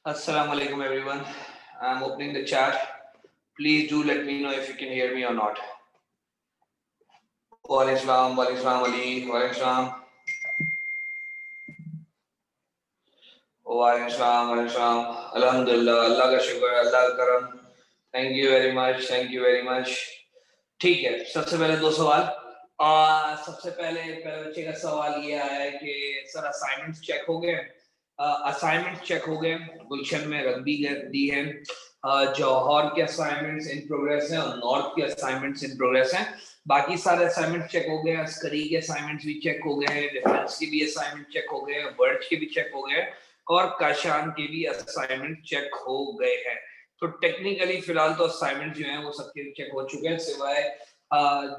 Assalamu alaikum everyone. I'm opening the chat. Please do let me know if you can hear me or not. Walaikum Ali, Walaikum. Walaikum. Alhamdulillah, Allah का शुक्र, Allah का करम. Thank you very much. Thank you very much. ठीक है, सबसे पहले दो सवाल. सबसे पहले बच्चे का सवाल ये आया है कि सर असाइनमेंट्स चेक हो गए. असाइनमेंट्स चेक हो गए, गुलशन में रख दी है. जौहर के असाइनमेंट्स इन प्रोग्रेस हैं और नॉर्थ के असाइनमेंट्स इन प्रोग्रेस हैं. बाकी सारे असाइनमेंट चेक हो गए, अस्करी के असाइनमेंट्स भी चेक हो गए, डिफेंस के भी असाइनमेंट चेक हो गए, वर्ड्स के भी चेक हो गए और काशान के भी असाइनमेंट चेक हो गए हैं. तो टेक्निकली फिलहाल तो असाइनमेंट जो हैं वो सबके चेक हो चुके हैं सिवाय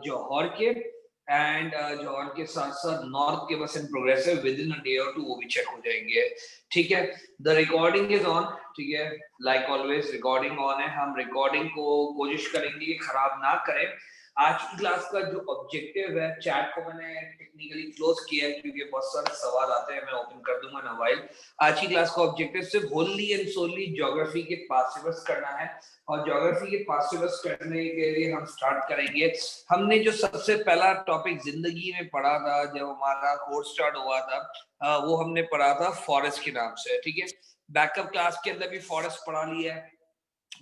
जौहर के. एंड जौहर के साथ साथ नॉर्थ के बस इन प्रोग्रेस है, विद इन अ डे और टू वो भी चेक हो जाएंगे. ठीक है, द रिकॉर्डिंग इज ऑन. ठीक है, लाइक ऑलवेज रिकॉर्डिंग ऑन है. हम रिकॉर्डिंग को कोशिश करेंगे कि खराब ना करें. आज की क्लास का जो ऑब्जेक्टिव है, चैट को मैंने टेक्निकली क्लोज किया है क्योंकि बहुत सारे सवाल आते हैं. मैं ओपन कर दूंगा ना वाइल. आज की क्लास का ऑब्जेक्टिव सिर्फ होनली एंड सोनली ज्योग्राफी के पास्ट पेपर्स करना है. और ज्योग्राफी के पास्ट पेपर्स करने के लिए हम स्टार्ट करेंगे. हमने जो सबसे पहला टॉपिक जिंदगी में पढ़ा था जब हमारा कोर्स स्टार्ट हुआ था, वो हमने पढ़ा था फॉरेस्ट के नाम से. ठीक है, बैकअप क्लास के अंदर भी फॉरेस्ट पढ़ा लिया है,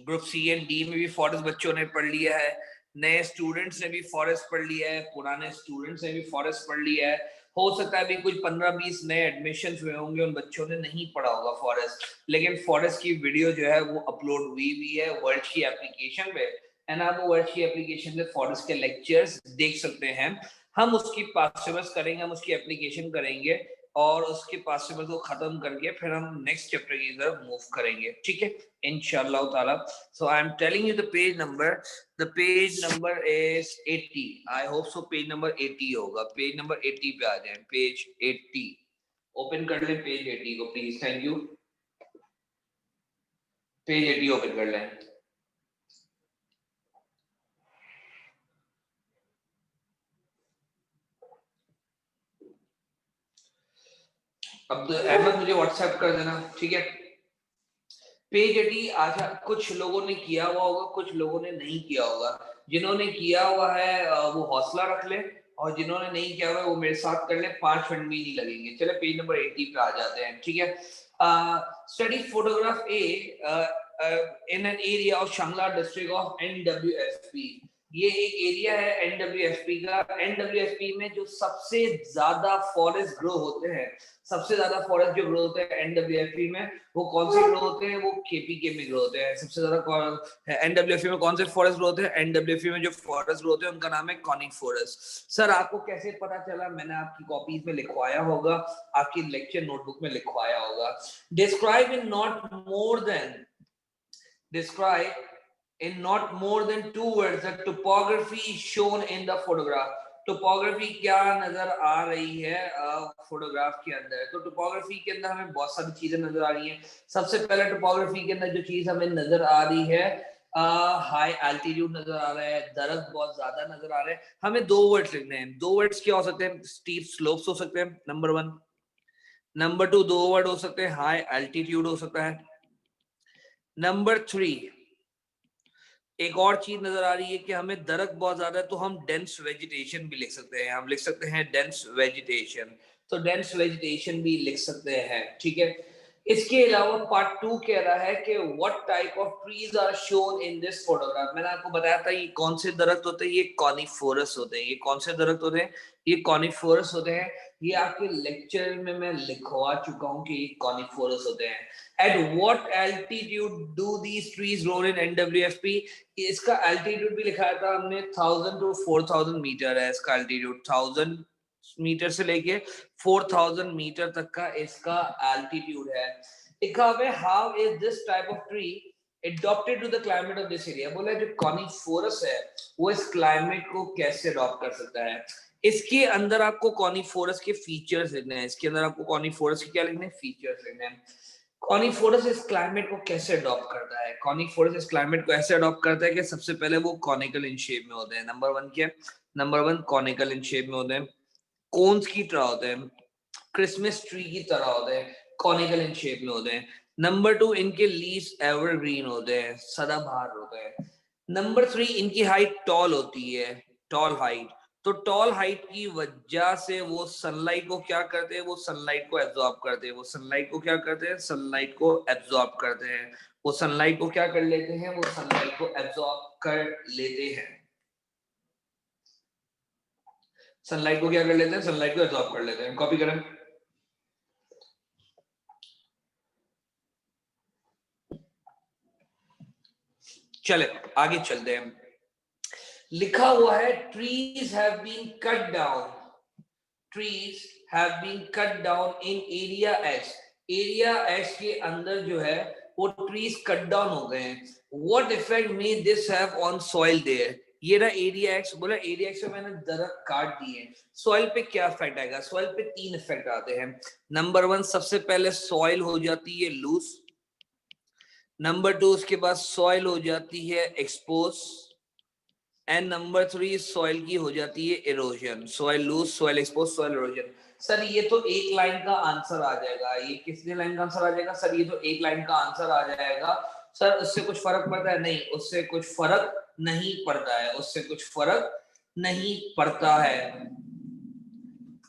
ग्रुप सी एंड डी में भी फॉरेस्ट बच्चों ने पढ़ लिया है, नए स्टूडेंट्स ने भी फॉरेस्ट पढ़ लिया है, पुराने स्टूडेंट्स ने भी फॉरेस्ट पढ़ लिया है. हो सकता है अभी कुछ 15-20 नए एडमिशन हुए होंगे, उन बच्चों ने नहीं पढ़ा होगा फॉरेस्ट. लेकिन फॉरेस्ट की वीडियो जो है वो अपलोड हुई है वर्ड की एप्लीकेशन पे. एंड आप वर्ड की एप्लीकेशन पे फॉरेस्ट के लेक्चर्स देख सकते हैं. हम उसकी पास करेंगे, हम उसकी एप्लीकेशन करेंगे और उसके पास को खत्म करके फिर हम नेक्स्ट चैप्टर की तरफ मूव करेंगे. ठीक है, इंशाल्लाह ताला. So I am telling you the page number. The page number is 80. I hope so page number 80 होगा. पेज नंबर 80 पे आ जाएं. पेज 80 ओपन कर लें. पेज 80 को please. Thank you. Page 80 open कर लें. अब तो अहमद मुझे व्हाट्सएप कर देना. ठीक है, पेज 80 आज कुछ लोगों ने किया हुआ होगा, कुछ लोगों ने नहीं किया होगा. जिन्होंने किया हुआ है वो हौसला रख ले और जिन्होंने नहीं किया हुआ है वो मेरे साथ कर ले. 5 मिनट भी नहीं लगेंगे. चले पेज नंबर 80 पे आ जाते हैं. ठीक है, study photograph A in an area of Shangla district of NWSP. ये एक एरिया है NWSP का. NWSP में जो सबसे ज्यादा फॉरेस्ट ग्रो होते हैं, सबसे ज्यादा फॉरेस्ट जो ग्रो होते हैं NWSP में, वो कौन से ग्रो होते हैं? वो KPK में ग्रो होते हैं. सबसे ज्यादा NWSP में कौन से फॉरेस्ट ग्रो होते हैं? NWSP में जो फॉरेस्ट ग्रो होते हैं उनका नाम है कॉनिफोरस. सर आपको कैसे पता चला? मैंने आपकी कॉपीज में लिखवाया होगा, आपकी लेक्चर नोटबुक में लिखवाया होगा. Describe in not more than describe in not more than 2 words the topography shown in the photograph. Topography क्या नजर आ रही है फोटोग्राफ के अंदर? तो टोपोग्राफी के अंदर हमें बहुत सारी चीजें नजर आ रही हैं. सबसे पहले टोपोग्राफी के अंदर जो चीज हमें नजर आ रही है, हाई एल्टीट्यूड नजर आ रहा है, दरख्त बहुत ज्यादा नजर आ रहे हैं. हमें 2 वर्ड्स लिखने हैं. 2 वर्ड्स क्या हो सकते हैं? स्टीप स्लोप्स हो सकते हैं, नंबर 1. नंबर 2 2 वर्ड हो सकते हैं, हाई एल्टीट्यूड हो सकता है. नंबर 3 एक और चीज नजर आ रही है कि हमें दरख्त बहुत ज्यादा है, तो हम डेंस वेजिटेशन भी लिख सकते हैं. हम लिख सकते हैं डेंस वेजिटेशन. तो डेंस वेजिटेशन भी लिख सकते हैं. ठीक है, इसके अलावा पार्ट 2 कह रहा है कि what type of trees are shown in this photograph. मैंने आपको बताया था ये कौन से दरख्त होते हैं? ये कॉनिफोरस होते हैं. ये कौन से दरख्त होते हैं? ये कॉनिफोरस होते हैं. ये आपके लेक्चर में मैं लिखवा चुका हूं कि ये कॉनिफोरस होते हैं. At what altitude do these trees grow in NWSP? इसका एल्टीट्यूड भी लिखा था हमने. 1000 to 4000 मीटर है इसका एल्टीट्यूड. 1000 मीटर से लेके 4000 मीटर तक का इसका एल्टीट्यूड है. लिखा हुआ है how is this type of tree adopted to the climate of this area. बोला जो कॉनिफोरस है वो इस क्लाइमेट को कैसे अडॉप्ट कर सकता है. इसके अंदर आपको कॉनिफोरस के फीचर्स लिखने हैं. इसके अंदर आपको कॉनिफोरस के क्या लिखने हैं? फीचर्स लिखने हैं. कॉनिफोरस इस क्लाइमेट को कैसे अडॉप्ट करता है? कॉनिफोरस इस क्लाइमेट को ऐसे अडॉप्ट करता है कि सबसे पहले वो कॉनिकल इन शेप में होते हैं. नंबर 1 क्या? नंबर 1 कॉनिकल इन शेप में होते हैं. कोन्स की तरह होते हैं, क्रिसमस ट्री की तरह होते हैं, कॉनिकल इन शेप में होते हैं. नंबर 2, इनके लीव्स एवरग्रीन होते हैं, सदाबहार होते हैं। नंबर 3, इनकी हाइट टॉल होती है, टॉल हाइट। तो टॉल हाइट की वजह से वो सनलाइट को क्या करते हैं, वो सनलाइट को एब्जॉर्ब करते हैं। वो सनलाइट को क्या करते हैं, सनलाइट को एब्जॉर्ब करते हैं। वो सनलाइट को क्या कर लेते हैं, वो सनलाइट को एब्जॉर्ब कर लेते हैं। सनलाइट को क्या कर लेते हैं, सनलाइट को एब्जॉर्ब कर लेते हैं। कॉपी करें। चले आगे चलते हैं। लिखा हुआ है trees have been cut down, trees have been cut down in area X. Area X के अंदर जो है वो ट्रीज कट डाउन हो गए हैं। What effect may this have on soil there. ये रहा एरिया एक्स, बोला एरिया एक्स में मैंने दरख्त काट दिए, सॉइल पे क्या इफेक्ट आएगा। सॉइल पे 3 इफेक्ट आते हैं। नंबर 1, सबसे पहले सॉइल हो जाती है लूज। नंबर 2, उसके बाद सॉइल हो जाती है एक्सपोज। एंड नंबर 3, सॉइल की हो जाती है erosion. Soil loose, soil expose, soil erosion. Sir ये तो एक लाइन का आंसर आ जाएगा। ये कितने लाइन का आंसर आ जाएगा सर, ये तो एक लाइन का आंसर आ जाएगा। सर उससे कुछ फर्क पड़ता है? नहीं, उससे कुछ फर्क नहीं पड़ता है, उससे कुछ फर्क नहीं पड़ता है।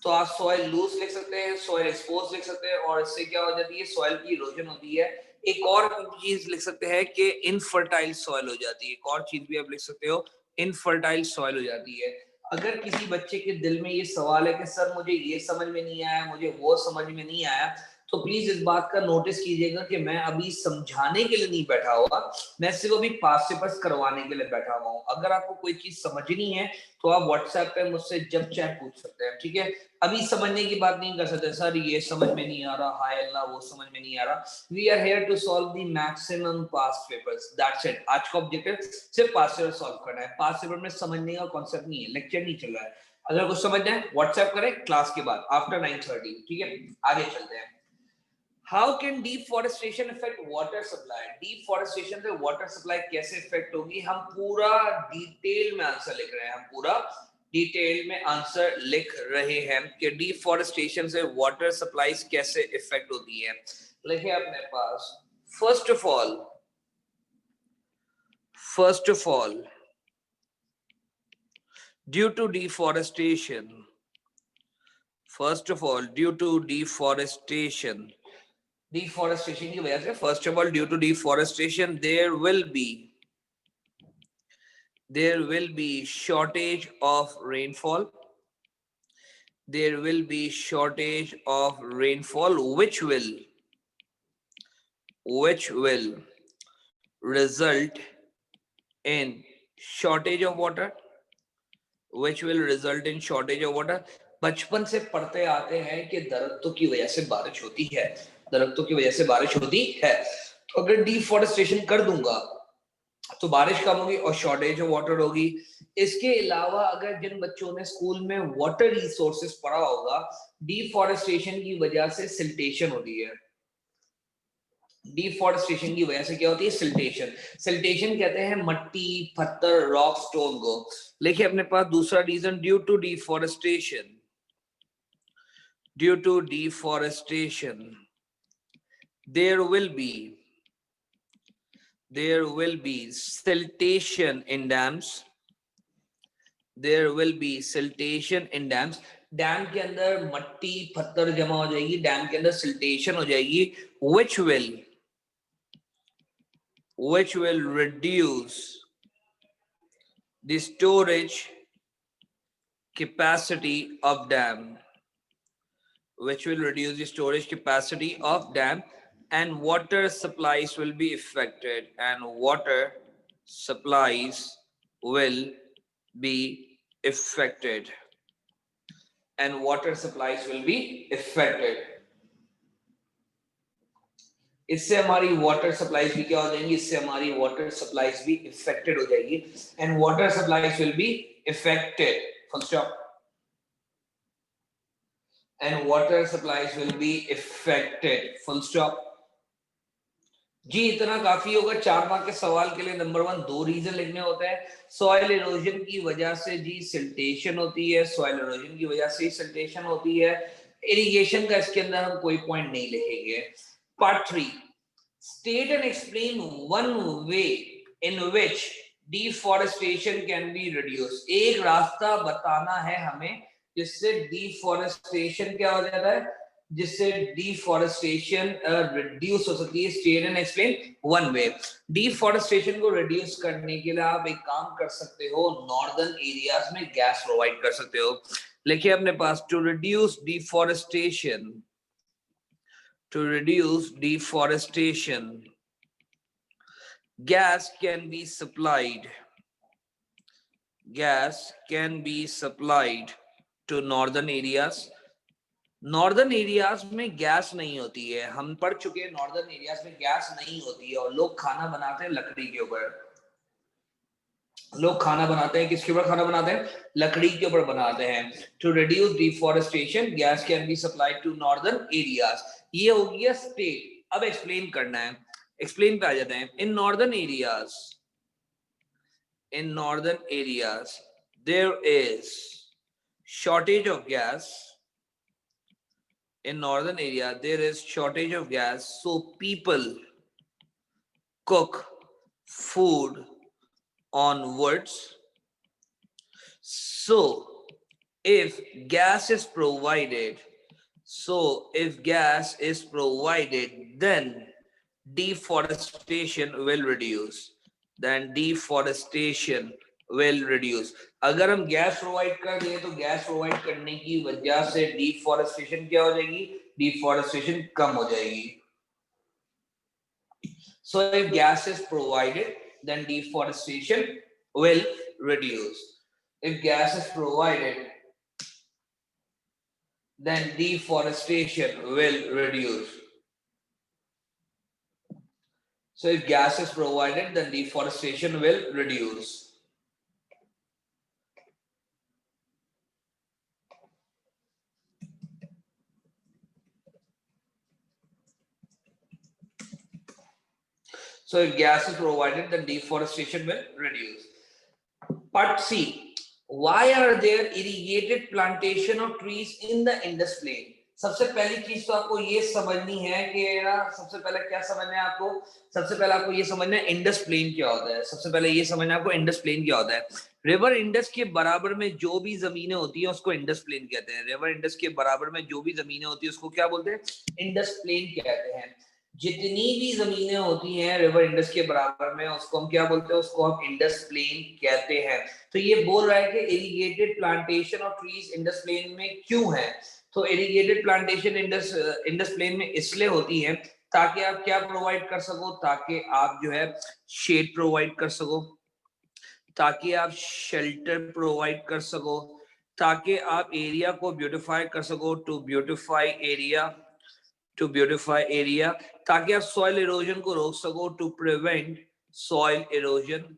तो आप सॉइल लूज लिख सकते हैं, सॉइल एक्सपोज लिख सकते हैं, और इससे क्या हो जाती है, सॉइल की इरोजन होती है। एक और चीज लिख सकते हैं कि इनफर्टाइल सॉइल हो जाती है। एक और चीज भी आप लिख सकते हो, इनफर्टाइल सॉइल हो जाती है। अगर किसी बच्चे के दिल में ये सवाल है कि सर मुझे ये समझ में नहीं आया, मुझे वो समझ में नहीं आया, तो प्लीज इस बात का नोटिस कीजिएगा कि मैं अभी समझाने के लिए नहीं बैठा हुआ, मैं सिर्फ अभी पास्ट पेपर्स करवाने के लिए बैठा हुआ हूँ। अगर आपको कोई चीज समझनी है तो आप व्हाट्सएप पे मुझसे जब चाहे पूछ सकते हैं, ठीक है। अभी समझने की बात नहीं कर सकते, सर ये समझ में नहीं आ रहा, हाय अल्लाह वो समझ में नहीं आ रहा। We are here to solve the maximum past papers, that's it. आज का ऑब्जेक्टिव सिर्फ पास्ट पेपर सॉल्व करना है। पास्ट पेपर में समझने का कॉन्सेप्ट नहीं है, लेक्चर नहीं चल रहा है। अगर कुछ समझना है व्हाट्सएप करें क्लास के बाद आफ्टर 9:30, ठीक है। आगे चलते हैं। How can deforestation affect water supply? Deforestation से water supply कैसे affect होगी, हम पूरा डिटेल में आंसर लिख रहे हैं। हम पूरा डिटेल में आंसर लिख रहे हैं कि डिफॉरेस्टेशन से वाटर सप्लाईज कैसे इफेक्ट होती है। लिखे अपने पास, first of all due to deforestation, deforestation की वजह से, first of all due to deforestation there will be shortage of rainfall. There will be shortage of rainfall which will result in shortage of water. बचपन से पढ़ते आते हैं कि दरख्तों की वजह से बारिश होती है, दरख्तों की वजह से बारिश होती है। तो अगर डिफॉरेस्टेशन कर दूंगा तो बारिश कम होगी और शॉर्टेज ऑफ वाटर होगी। इसके अलावा अगर जिन बच्चों ने स्कूल में वाटर रिसोर्सेज पढ़ा होगा, डिफॉरेस्टेशन की वजह से सिल्टेशन होती है। डिफॉरेस्टेशन की वजह से क्या होती है, सिल्टेशन। सिल्टेशन कहते हैं मट्टी, पत्थर, रॉक, स्टोन को। लिखिए अपने पास दूसरा reason, due to deforestation there will be siltation in dams. Dam के अंदर मट्टी पत्थर जमा हो जाएगी, डैम के अंदर सिल्टेशन हो जाएगी, which will reduce the storage capacity of dam, and water supplies will be affected, इससे हमारी वाटर सप्लाईज भी क्या हो जाएंगी, इससे हमारी वाटर सप्लाईज भी इफेक्टेड हो जाएगी, and water supplies will be affected, full stop. And water supplies will be affected, full stop. जी इतना काफी होगा 4 मार्क के सवाल के लिए। नंबर 1, 2 रीजन लिखने होते हैं। सॉइल इरोजन की वजह से जी सिल्टेशन होती है, सॉइल इरोजन की वजह से सिल्टेशन होती है। इरिगेशन का इसके अंदर हम कोई पॉइंट नहीं लिखेंगे। Part 3, State and explain one way in which deforestation can be reduced. एक रास्ता बताना है हमें जिससे डिफॉरेस्टेशन क्या हो जाता है, जिससे डिफॉरेस्टेशन रिड्यूस हो सकती है. State and explain one way. Deforestation को रिड्यूस करने के लिए आप एक काम कर सकते हो, नॉर्दर्न एरियाज में गैस प्रोवाइड कर सकते हो. लिखिए अपने पास, to reduce deforestation, to reduce deforestation, gas can be supplied to northern areas. Northern areas में गैस नहीं होती है, हम पढ़ चुके हैं नॉर्दर्न एरियाज में गैस नहीं होती है और लोग खाना बनाते हैं लकड़ी के ऊपर. लोग खाना बनाते हैं किसके ऊपर खाना बनाते हैं, लकड़ी के ऊपर बनाते हैं. To reduce deforestation gas can be supplied to northern areas. ये हो गया स्टेट. अब एक्सप्लेन करना है, एक्सप्लेन पे आ जाते हैं. In northern areas there is shortage of gas. In northern area there is shortage of gas, so people cook food on woods. So if gas is provided, then deforestation will reduce. अगर हम gas provide कर दें तो gas provide करने की वजह से deforestation क्या हो जाएगी, डिफॉरेस्टेशन कम हो जाएगी. So if gas is provided, then deforestation will reduce. If gas is provided, then deforestation will reduce. So if gas is provided, then deforestation will reduce. So if gas is provided, then deforestation will reduce. Part C. Why are there irrigated plantation of trees in the Indus Plain? सबसे पहली चीज तो आपको ये समझनी है कि ना, सबसे पहले क्या समझना है आपको, सबसे पहले आपको ये समझना है इंडस प्लेन क्या होता है. सबसे पहले ये समझना है आपको इंडस प्लेन क्या होता है. रिवर इंडस के बराबर में जो भी जमीनें होती हैं उसको इंडस प्लेन कहते हैं. रिवर इंडस के बराबर में जो भी जमीनें होती है उसको क्या बोलते हैं, इंडस प्लेन कहते हैं. जितनी भी जमीनें होती हैं रिवर इंडस के बराबर में उसको हम क्या बोलते हैं, उसको हम इंडस प्लेन कहते हैं. तो ये बोल रहा है कि irrigated plantation of trees Indus plain में क्यों है. तो इरिगेटेड प्लांटेशन इंडस प्लेन में इसलिए होती है ताकि आप क्या प्रोवाइड कर सको, ताकि आप जो है शेड प्रोवाइड कर सको, ताकि आप शेल्टर प्रोवाइड कर सको, ताकि आप एरिया को ब्यूटिफाई कर सको, टू ब्यूटिफाई एरिया, ताकि आप सॉइल इरोजन को रोक सको, to prevent soil erosion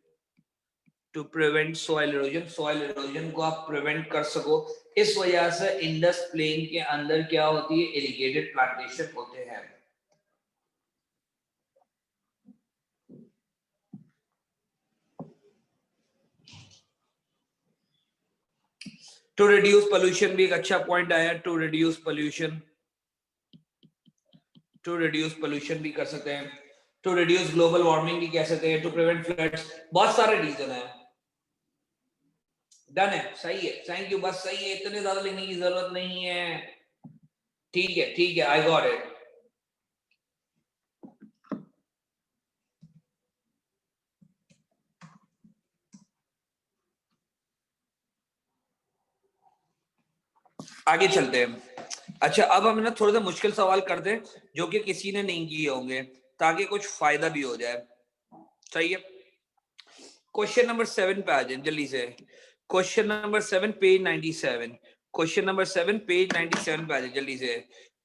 soil erosion को आप प्रिवेंट कर सको. इस वजह से इंडस प्लेन के अंदर क्या होती है, इरिगेटेड प्लांटेशन होते हैं. टू रिड्यूस पोल्यूशन भी एक अच्छा पॉइंट आया. टू रिड्यूस पोल्यूशन भी कर सकते हैं. टू रिड्यूस ग्लोबल वार्मिंग भी कह सकते हैं. टू प्रिवेंट फ्लड्स, बहुत सारे रीजन है. डन है, सही है, थैंक यू. बस सही है, इतने ज्यादा लिखने की जरूरत नहीं है. ठीक है, आई गॉट इट. आगे चलते हैं. अच्छा, अब हम ना थोड़ा सा मुश्किल सवाल करते हैं जो कि किसी ने नहीं किए होंगे, ताकि कुछ फायदा भी हो जाए. सही है. क्वेश्चन नंबर 7 पे आ जाए जल्दी से. Question number 7 page 97. Question number 7 page 97 पे आ जाए जल्दी से.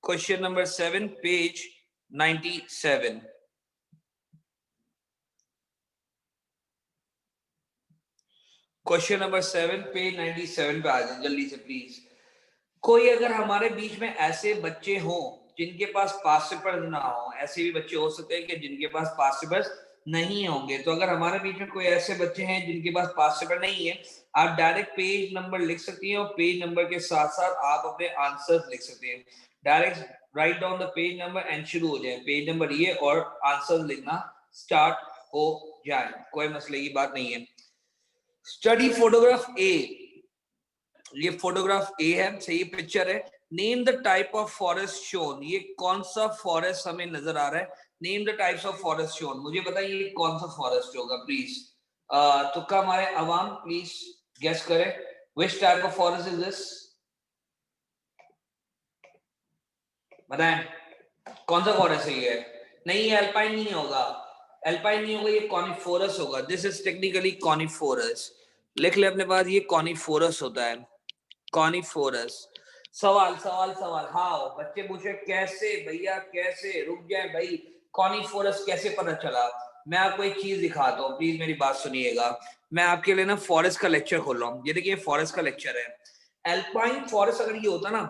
Question number 7 page 97. Question number 7 page 97 पे आ जाए जल्दी से प्लीज. कोई अगर हमारे बीच में ऐसे बच्चे हों जिनके पास पास्ट पेपर्स ना हो, ऐसे भी बच्चे हो सकते हैं कि जिनके पास पास्ट पेपर्स नहीं होंगे. तो अगर हमारे बीच में कोई ऐसे बच्चे हैं जिनके पास पास्ट पेपर नहीं है, आप डायरेक्ट पेज नंबर लिख सकती हैं और पेज नंबर के साथ साथ आप अपने आंसर्स लिख सकते हैं. Direct write down the page number and शुरू हो जाए, पेज नंबर ये और आंसर लिखना स्टार्ट हो जाए, कोई मसले की बात नहीं है। स्टडी फोटोग्राफ ए, ये फोटोग्राफ ए है, सही पिक्चर है। Name the type of forest shown, ये कौन सा फॉरेस्ट हमें नजर आ रहा है? Name the types of forest shown, मुझे बताइए ये कौन सा फॉरेस्ट होगा प्लीज। तुक्का हमारे अवाम प्लीज गेस करें, which type of forest is this, बताएं कौन सा फॉरेस्ट है ये? नहीं ये अल्पाइन नहीं होगा, अल्पाइन नहीं होगा, ये कॉनिफोरस होगा। दिस इज टेक्निकली कॉनिफोरस, लिख ले अपने पास, ये कॉनिफोरस होता है, कॉनिफोरस। सवाल सवाल सवाल, हाँ बच्चे पूछे कैसे भैया कैसे, रुक जाए भाई, कॉनिफोरस कैसे पता चला? मैं आपको एक चीज दिखाता हूँ, प्लीज मेरी बात सुनिएगा। मैं आपके लिए ना फॉरेस्ट का लेक्चर खोल रहा हूँ, ये देखिए फॉरेस्ट का लेक्चर है। एल्पाइन फॉरेस्ट अगर ये होता ना,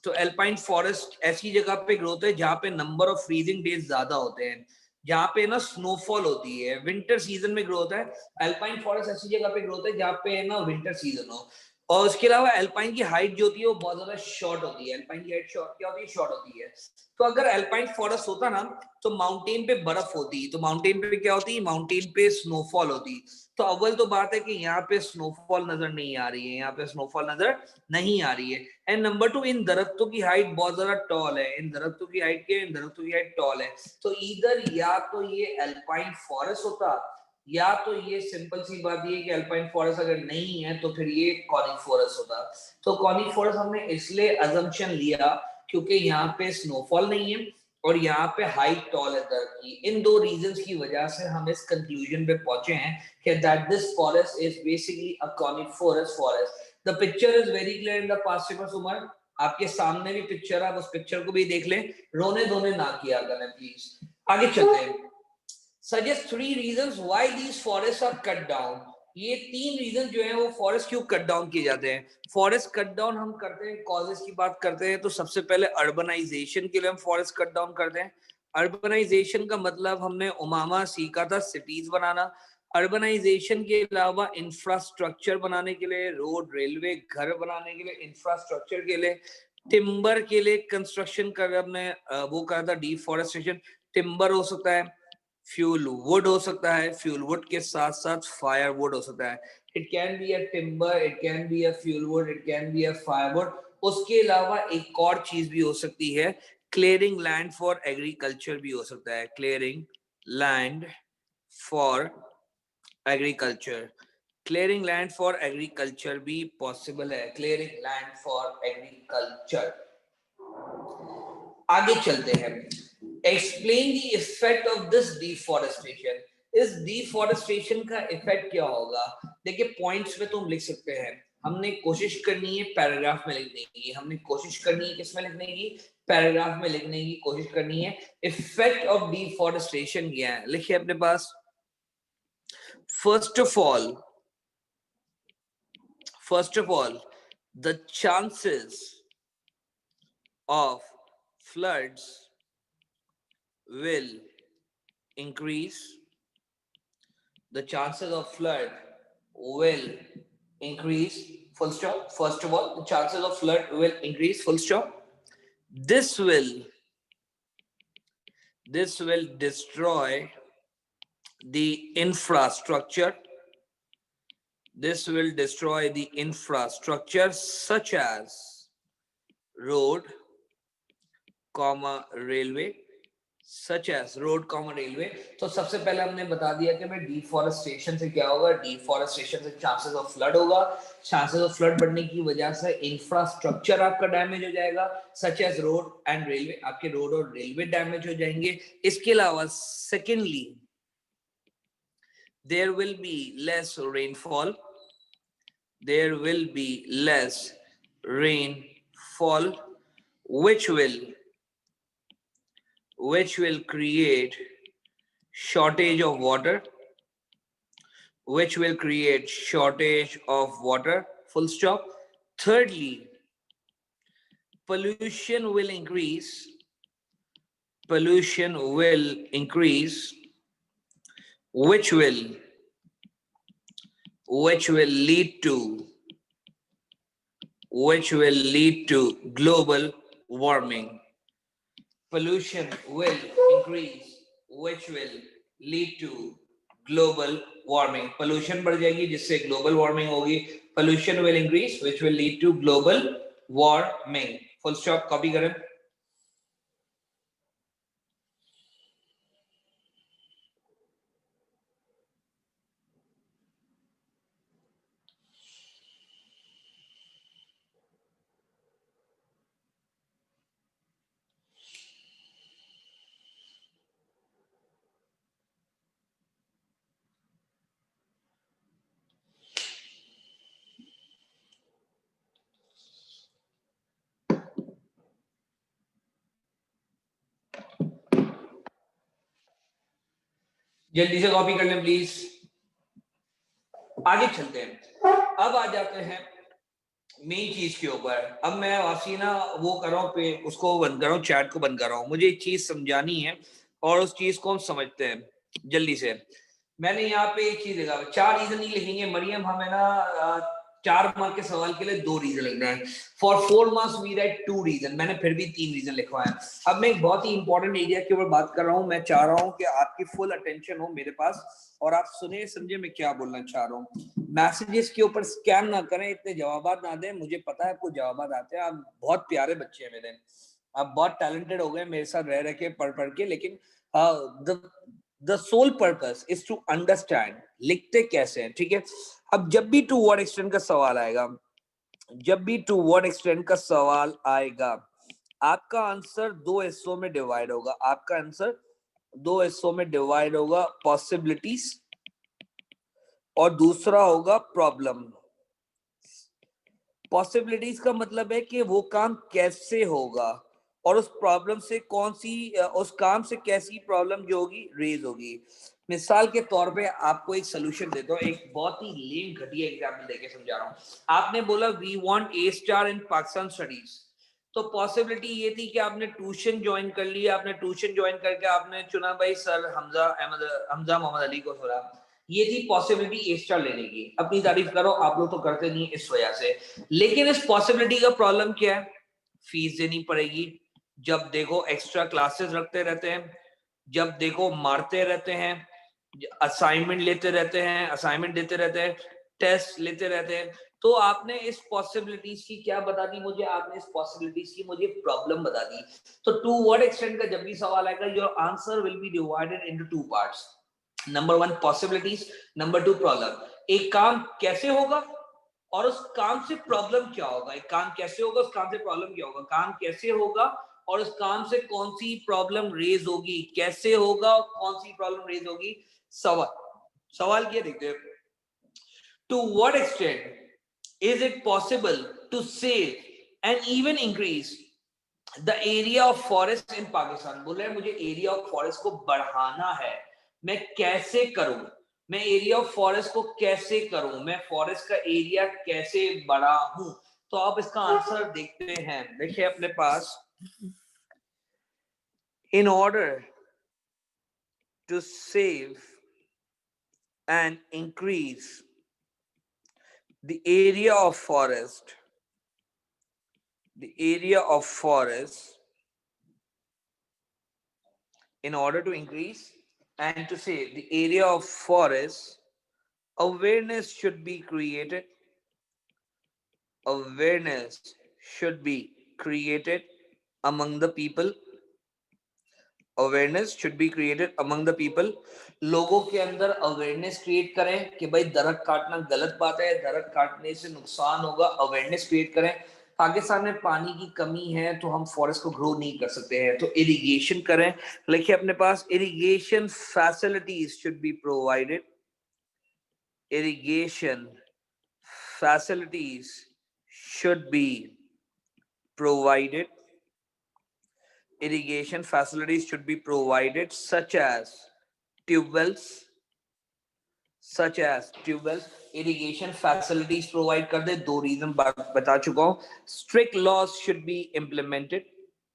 तो एल्पाइन फॉरेस्ट ऐसी जगह पे ग्रोथ है जहाँ पे नंबर ऑफ फ्रीजिंग डेज ज्यादा होते हैं, जहाँ पे ना स्नोफॉल होती है, विंटर सीजन में ग्रोथ है। एल्पाइन फॉरेस्ट ऐसी जगह पे ग्रोथ है जहाँ पे ना विंटर सीजन हो। और उसके अलावा एल्पाइन की हाइट जो होती है वो बहुत ज्यादा शॉर्ट होती है, एल्पाइन की हाइट शॉर्ट क्या होती है, शॉर्ट होती है। तो अगर एल्पाइन फॉरेस्ट होता ना, तो माउंटेन पे बर्फ होती, तो माउंटेन पे क्या होती, माउंटेन पे स्नोफॉल होती। तो अव्वल तो बात है कि यहाँ पे स्नोफॉल नजर नहीं आ रही है, यहाँ पे स्नोफॉल नजर नहीं आ रही है। एंड नंबर टू, इन दरख्तों की हाइट बहुत ज्यादा टॉल है, इन दरख्तों की हाइट के, इन दरख्तों की हाइट टॉल है। तो इधर या तो ये एल्पाइन फॉरेस्ट होता, या तो ये सिंपल सी बात ये कि अल्पाइन फॉरेस्ट अगर नहीं है तो फिर ये कॉनिफोरस होता। तो कॉनिफोरस हमने इसलिए अजम्पशन लिया क्योंकि यहाँ पे स्नोफॉल नहीं है और यहाँ पे हाइट टॉल है दरख्त की। इन दो रीजंस की वजह से हम इस कंक्लूजन पे पहुंचे हैं कि that this forest is basically a coniferous forest. The picture is very clear in the past paper Umar, आपके सामने भी पिक्चर है, उस पिक्चर को भी देख लें, रोने धोने ना किया करें प्लीज। आगे चलते हैं। Suggest 3 reasons why these forests are cut down. ये 3 रीजन जो है वो फॉरेस्ट क्यों कट डाउन किए जाते हैं। फॉरेस्ट कट डाउन हम करते हैं, कॉजेस की बात करते हैं तो सबसे पहले अर्बनाइजेशन के लिए हम फॉरेस्ट कट डाउन करते हैं। अर्बनाइजेशन का मतलब हमने उमामा सीखा था, सिटीज बनाना। अर्बनाइजेशन के अलावा इंफ्रास्ट्रक्चर बनाने के लिए, रोड रेलवे घर बनाने के लिए, इंफ्रास्ट्रक्चर के लिए, टिम्बर के लिए कंस्ट्रक्शन कर हमने वो करा था डिफॉरेस्टेशन। टिम्बर हो सकता है, फ्यूल वुड हो सकता है, फ्यूल वुड के साथ साथ फायर वुड हो सकता है। It can be a timber, it can be a fuel wood, it can be a fire would. उसके अलावा एक और चीज भी हो सकती है, क्लियरिंग लैंड फॉर एग्रीकल्चर भी हो सकता है, clearing land for agriculture. Clearing land for agriculture भी पॉसिबल है, क्लियरिंग लैंड फॉर एग्रीकल्चर। आगे चलते हैं। Explain the effect of this deforestation. इस डिफॉरेस्टेशन का इफेक्ट क्या होगा? देखिए पॉइंट्स में तुम लिख सकते हैं, हमने कोशिश करनी है पैराग्राफ में लिखने की, हमने कोशिश करनी है किसमें लिखने की, पैराग्राफ में लिखने की कोशिश करनी है। इफेक्ट ऑफ डिफॉरेस्टेशन क्या है, लिखिए अपने पास। First of all the chances of floods will increase. The chances of flood will increase, full stop. First of all, the chances of flood will increase, full stop. This will destroy the infrastructure. This will destroy the infrastructure such as road, railway, such as road common railway. तो सबसे पहले हमने बता दिया कि भाई deforestation से क्या होगा, डिफॉरेस्टेशन से चांसेस ऑफ फ्लड होगा, चांसेस ऑफ फ्लड बढ़ने की वजह से इंफ्रास्ट्रक्चर आपका डैमेज हो जाएगा, such as road and railway, आपके रोड और रेलवे डैमेज हो जाएंगे। इसके अलावा secondly there will be less rainfall, there will be less rainfall which will create shortage of water, full stop. Thirdly, pollution will increase, which will lead to global warming, pollution will increase, which will lead to global warming. Pollution बढ़ जाएगी जिससे global warming होगी. Pollution will increase, which will lead to global warming. Full stop. Copy करें. जल्दी से copy कर लें please. आगे चलते हैं. अब आ जाते हैं मेन चीज के ऊपर. अब मैं वासी ना वो कर रहा हूँ पे उसको बंद कर रहा हूँ, चैट को बंद कर रहा हूँ. मुझे एक चीज समझानी है और उस चीज को हम समझते हैं जल्दी से. मैंने यहाँ पे एक चीज लिखा, 4 रीजन ही लिखेंगे मरियम. हमें ना 4 मार्क के सवाल के लिए 2 रीजन लिखना है. For 4 marks we write 2 reason. मैंने फिर भी 3 रीजन लिखवाए हैं. अब मैं एक बहुत ही इंपॉर्टेंट एरिया के ऊपर बात कर रहा हूँ. मैं चाह रहा हूँ कि आपकी फुल अटेंशन हो मेरे पास और आप सुने समझे मैं क्या बोलना चाह रहा हूँ. मैसेजेस के ऊपर स्कैम ना करें, इतने जवाब ना दें. मुझे पता है आपको जवाब आते हैं, आप बहुत प्यारे बच्चे हैं मेरे, आप बहुत टैलेंटेड हो गए मेरे साथ रह रह के पढ़ के. लेकिन the sole purpose is to understand लिखते कैसे हैं. ठीक है. अब जब भी टू व्हाट एक्सटेंट का सवाल आएगा, जब भी टू व्हाट एक्सटेंट का सवाल आएगा, आपका आंसर 2 हिस्सों में डिवाइड होगा. आपका आंसर 2 हिस्सों में डिवाइड होगा. पॉसिबिलिटीज और दूसरा होगा प्रॉब्लम. पॉसिबिलिटीज का मतलब है कि वो काम कैसे होगा और उस प्रॉब्लम से कौन सी उस काम से कैसी प्रॉब्लम जो होगी रेज होगी. मिसाल के तौर पे आपको एक सोल्यूशन देता हूँ, एक बहुत ही लेम घटिया एग्जांपल देके समझा रहा हूँ. आपने बोला we want a star in Pakistan studies. तो पॉसिबिलिटी ये थी कि आपने ट्यूशन ज्वाइन कर लिया. आपने ट्यूशन ज्वाइन करके आपने चुना भाई सर हमजा मोहम्मद अली को थोड़ा. ये थी पॉसिबिलिटी ए स्टार लेने की. अपनी तारीफ करो, आप लोग तो करते नहीं इस वजह से. लेकिन इस पॉसिबिलिटी का प्रॉब्लम क्या है? फीस देनी पड़ेगी. जब देखो एक्स्ट्रा क्लासेस रखते रहते हैं, जब देखो मारते रहते हैं, असाइनमेंट लेते रहते हैं, असाइनमेंट देते रहते हैं, टेस्ट लेते रहते हैं. तो आपने इस पॉसिबिलिटीज की क्या बता दी मुझे? आपने इस पॉसिबिलिटीज की मुझे प्रॉब्लम बता दी. तो टू व्हाट एक्सटेंट का जब भी सवाल आएगा, your answer will be divided into 2 parts. Number 1 possibilities, number 2 problem. एक काम कैसे होगा और उस काम से प्रॉब्लम क्या होगा. एक काम कैसे होगा, उस काम से प्रॉब्लम क्या होगा. काम कैसे होगा और उस काम से कौन सी प्रॉब्लम रेज होगी. कैसे होगा और कौन सी प्रॉब्लम रेज होगी. सवाल क्या देखते हैं. To what extent is it possible to save and even increase the area of forest in Pakistan. बोल रहे हैं मुझे एरिया ऑफ फॉरेस्ट को बढ़ाना है. मैं कैसे करूं? मैं एरिया ऑफ फॉरेस्ट को कैसे करूं? मैं फॉरेस्ट का एरिया कैसे बढ़ाऊं? तो आप इसका आंसर देखते हैं. देखिए अपने पास, in order to save and increase the area of forest, the area of forest, in order to increase and to say the area of forest, awareness should be created. Awareness should be created among the people. Awareness should be created among the people. लोगों के अंदर awareness create करें कि भाई दरख्त काटना गलत बात है, दरख्त काटने से नुकसान होगा. अवेयरनेस क्रिएट करें. पाकिस्तान में पानी की कमी है तो हम फॉरेस्ट को ग्रो नहीं कर सकते हैं, तो इरिगेशन करें. लिखिए अपने पास, irrigation facilities should be provided. इरिगेशन फैसिलिटीज should be provided. Irrigation facilities should be provided such as tube wells, irrigation facilities provide कर दे. 2 रीजन बता चुका हूं. Strict laws should be implemented.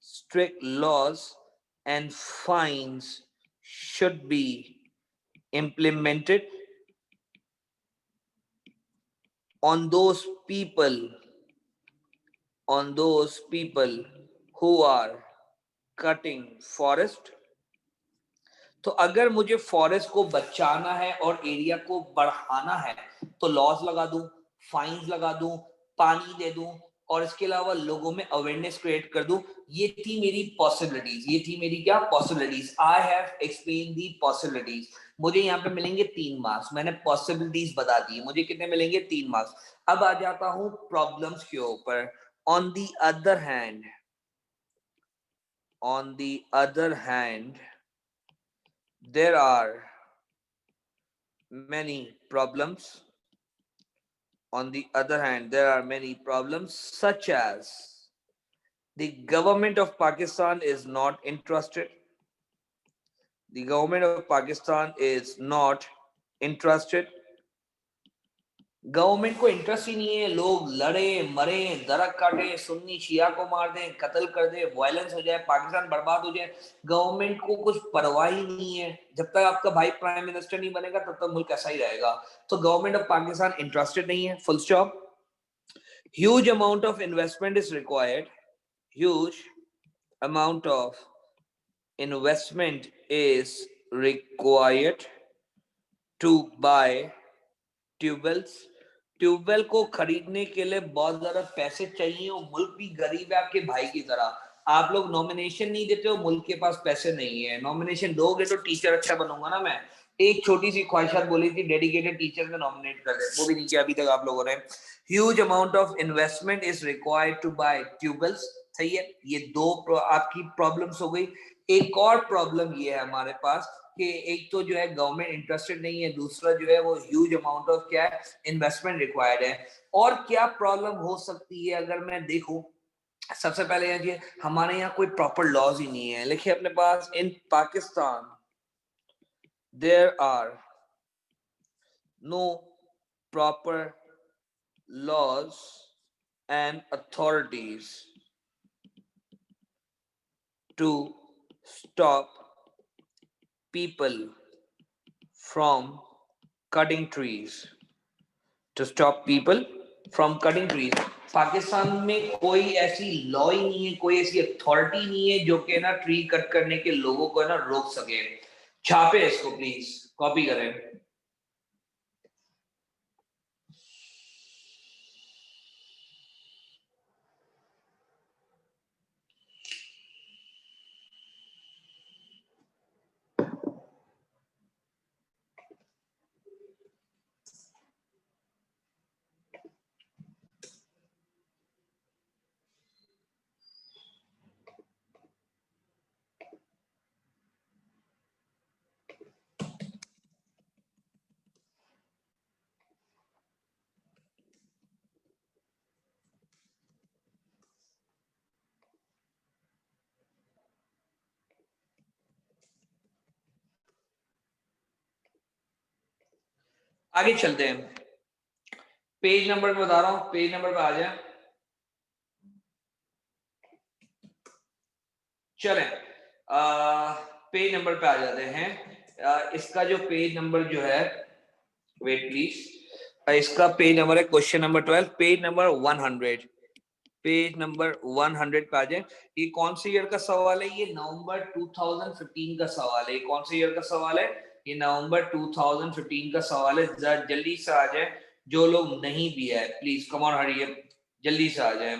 Strict laws and fines should be implemented on those people who are cutting forest. तो अगर मुझे forest को बचाना है और एरिया को बढ़ाना है तो लॉज लगा दूं, फाइन्स लगा दूं, पानी दे दूं और इसके अलावा लोगों में अवेयरनेस क्रिएट कर दूं। ये थी मेरी पॉसिबिलिटीज, ये थी मेरी क्या possibilities. I have explain the possibilities. मुझे यहाँ पे मिलेंगे 3 मार्क्स, मैंने पॉसिबिलिटीज बता दी। मुझे कितने मिलेंगे? 3 मार्क्स। अब आ जाता हूं प्रॉब्लम्स के ऊपर। On the other hand, on the other hand there are many problems. On the other hand, there are many problems such as the government of Pakistan is not interested. The government of Pakistan is not interested. Government को interest ही नहीं है, लोग लड़े मरे, दरख्त काटे, सुन्नी शिया को मार दें, कत्ल कर दे, वायलेंस हो जाए, पाकिस्तान बर्बाद हो जाए, गवर्नमेंट को कुछ परवाह ही नहीं है। जब तक आपका भाई प्राइम मिनिस्टर नहीं बनेगा तब तक मुल्क ऐसा ही रहेगा। तो गवर्नमेंट ऑफ पाकिस्तान इंटरेस्टेड नहीं है, full stop. Huge amount of investment is required, huge amount of investment is required to buy tubewells. Tubewell को खरीदने के लिए बहुत ज्यादा पैसे चाहिए और मुल्क भी गरीब है आपके भाई की तरह। आप लोग नॉमिनेशन नहीं देते हो, मुल्क के पास पैसे नहीं है। नॉमिनेशन दोगे तो टीचर अच्छा बनूंगा ना मैं। एक छोटी सी ख्वाहिशात बोली थी, डेडिकेटेड टीचर में नॉमिनेट कर दे, वो भी नहीं किया अभी तक आप लोगों ने। Huge amount of investment is required to buy tubewells. सही है, ये दो आपकी प्रॉब्लम्स हो गई। एक और प्रॉब्लम ये है हमारे पास कि एक तो जो है गवर्नमेंट इंटरेस्टेड नहीं है, दूसरा जो है वो ह्यूज अमाउंट ऑफ क्या है इन्वेस्टमेंट रिक्वायर्ड है। और क्या प्रॉब्लम हो सकती है अगर मैं देखूं, सबसे पहले ये हमारे यहाँ कोई प्रॉपर लॉज ही नहीं है। लिखिए अपने पास, in Pakistan there are no proper laws and authorities to stop people from cutting trees, to stop people from cutting trees। Pakistan में कोई ऐसी लॉ ही नहीं है, कोई ऐसी अथॉरिटी नहीं है जो कि ना ट्री कट करने के लोगों को ना रोक सके। छापे इसको, प्लीज कॉपी करें। आगे चलते हैं, पेज नंबर पे बता रहा हूं, पेज नंबर पे आ जाए। चलें, पेज नंबर पे आ जाते हैं। इसका जो पेज नंबर जो है, वेट प्लीज, इसका पेज नंबर है question number 12, page number 100, page number 100 पे आ जाए। ये कौन से ईयर का सवाल है? ये नवंबर 2015 का सवाल है। कौन से ईयर का सवाल है? ये नवंबर 2015 का सवाल है। जरा जल्दी से आ जाए, जो लोग नहीं भी है प्लीज कम ऑन हरिए, जल्दी से आ जाए।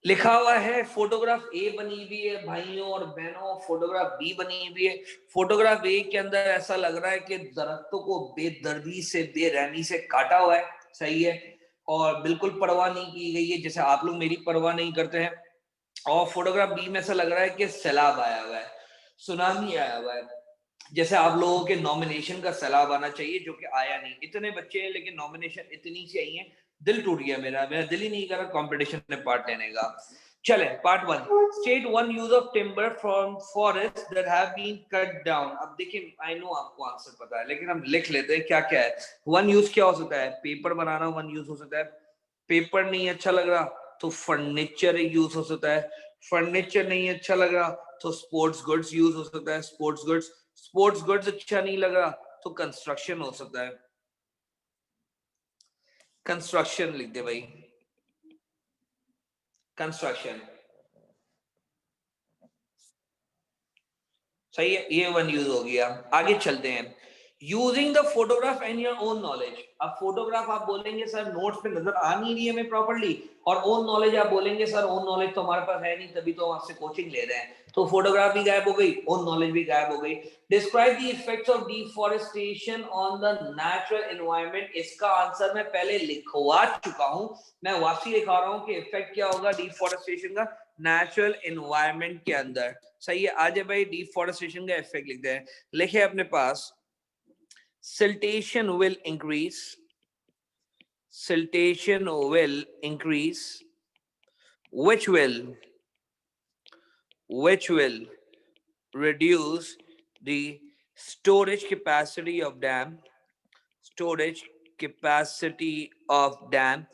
लिखा हुआ है फोटोग्राफ ए बनी हुई है भाइयों और बहनों, फोटोग्राफ बी बनी हुई है। फोटोग्राफ ए के अंदर ऐसा लग रहा है कि दरख्तों को बेदर्दी से बेरहमी से काटा हुआ है। सही है, और बिल्कुल परवाह नहीं की गई है, जैसे आप लोग मेरी परवाह नहीं करते हैं। और फोटोग्राफ बी में ऐसा लग रहा है कि सैलाब आया हुआ है, सुनामी आया हुआ है, जैसे आप लोगों के नॉमिनेशन का सैलाब आना चाहिए, जो कि आया नहीं। इतने बच्चे हैं लेकिन नॉमिनेशन इतनी सी आई है, दिल टूट गया मेरा दिल ही नहीं कर रहा कंपटीशन में पार्ट लेने का। चले, part 1, state one use of timber from forest that have been cut down. अब देखिए, आई नो आपको आंसर पता है लेकिन हम लिख लेते हैं क्या क्या है। वन यूज क्या हो सकता है? पेपर बनाना वन यूज हो सकता है। पेपर नहीं अच्छा लग रहा तो फर्नीचर यूज हो सकता है। फर्नीचर नहीं अच्छा लग रहा तो स्पोर्ट्स गुड्स यूज हो सकता है। स्पोर्ट्स गुड्स, स्पोर्ट्स गुड्स अच्छा नहीं लग रहा तो कंस्ट्रक्शन हो सकता है। कंस्ट्रक्शन लिख दे भाई, कंस्ट्रक्शन। सही है, ये वन यूज हो गया। आगे चलते हैं, using the photograph and your own knowledge. अब फोटोग्राफ आप बोलेंगे सर नोट्स पे नजर आ नहीं रही है हमें प्रॉपर्ली, और ओन नॉलेज आप बोलेंगे सर ओन नॉलेज तो हमारे पास है नहीं, तभी तो हम आपसे कोचिंग ले रहे हैं। तो फोटोग्राफ भी गायब हो गई, ओन नॉलेज भी गायब हो गई। Describe the effects of deforestation on the natural environment. इसका आंसर मैं पहले लिखवा चुका हूं, मैं वापसी लिखा रहा हूं कि इफेक्ट क्या होगा डिफॉरेस्टेशन का नेचुरल एनवायरनमेंट के अंदर। सही है, आज भाई डिफॉरेस्टेशन का इफेक्ट लिखते हैं। लिखे अपने पास, siltation will increase, siltation will increase, which will reduce the storage capacity of dam, storage capacity of dam।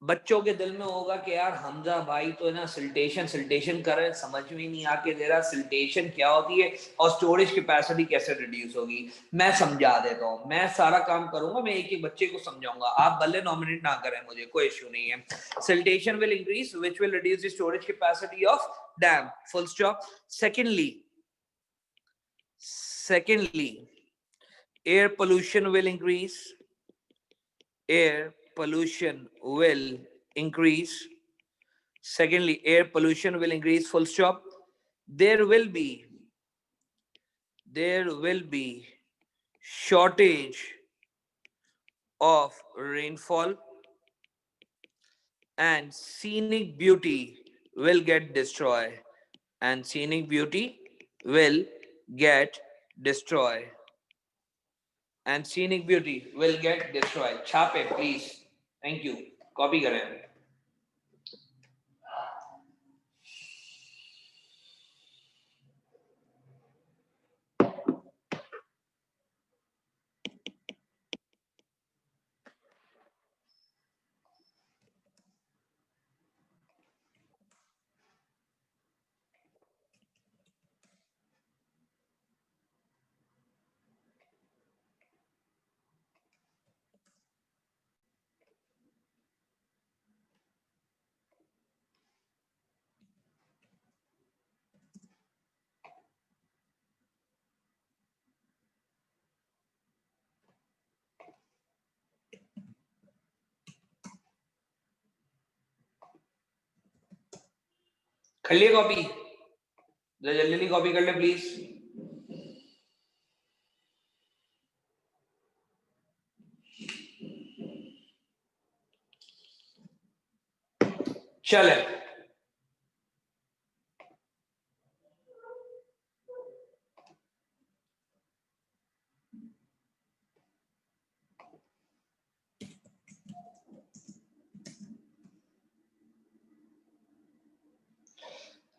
बच्चों के दिल में होगा कि यार हमजा भाई तो है ना सिल्टेशन सिल्टेशन कर रहे हैं, समझ में नहीं आके दे रहा सिल्टेशन क्या होती है और स्टोरेज कैपेसिटी कैसे रिड्यूस होगी। मैं समझा देता हूँ, मैं सारा काम करूंगा, मैं एक एक बच्चे को समझाऊंगा, आप भले नॉमिनेट ना करें मुझे, कोई इश्यू नहीं है। Siltation will increase which will reduce the storage capacity of dam, full stop. Secondly air pollution will increase, air pollution will increase। Secondly, air pollution will increase, full stop। There will be shortage of rainfall and scenic beauty will get destroyed, and scenic beauty will get destroyed, and scenic beauty will get destroyed। छापे please, thank you, copy करें। कर लिए copy, जल्दी जल्दी copy कर ले please. चले,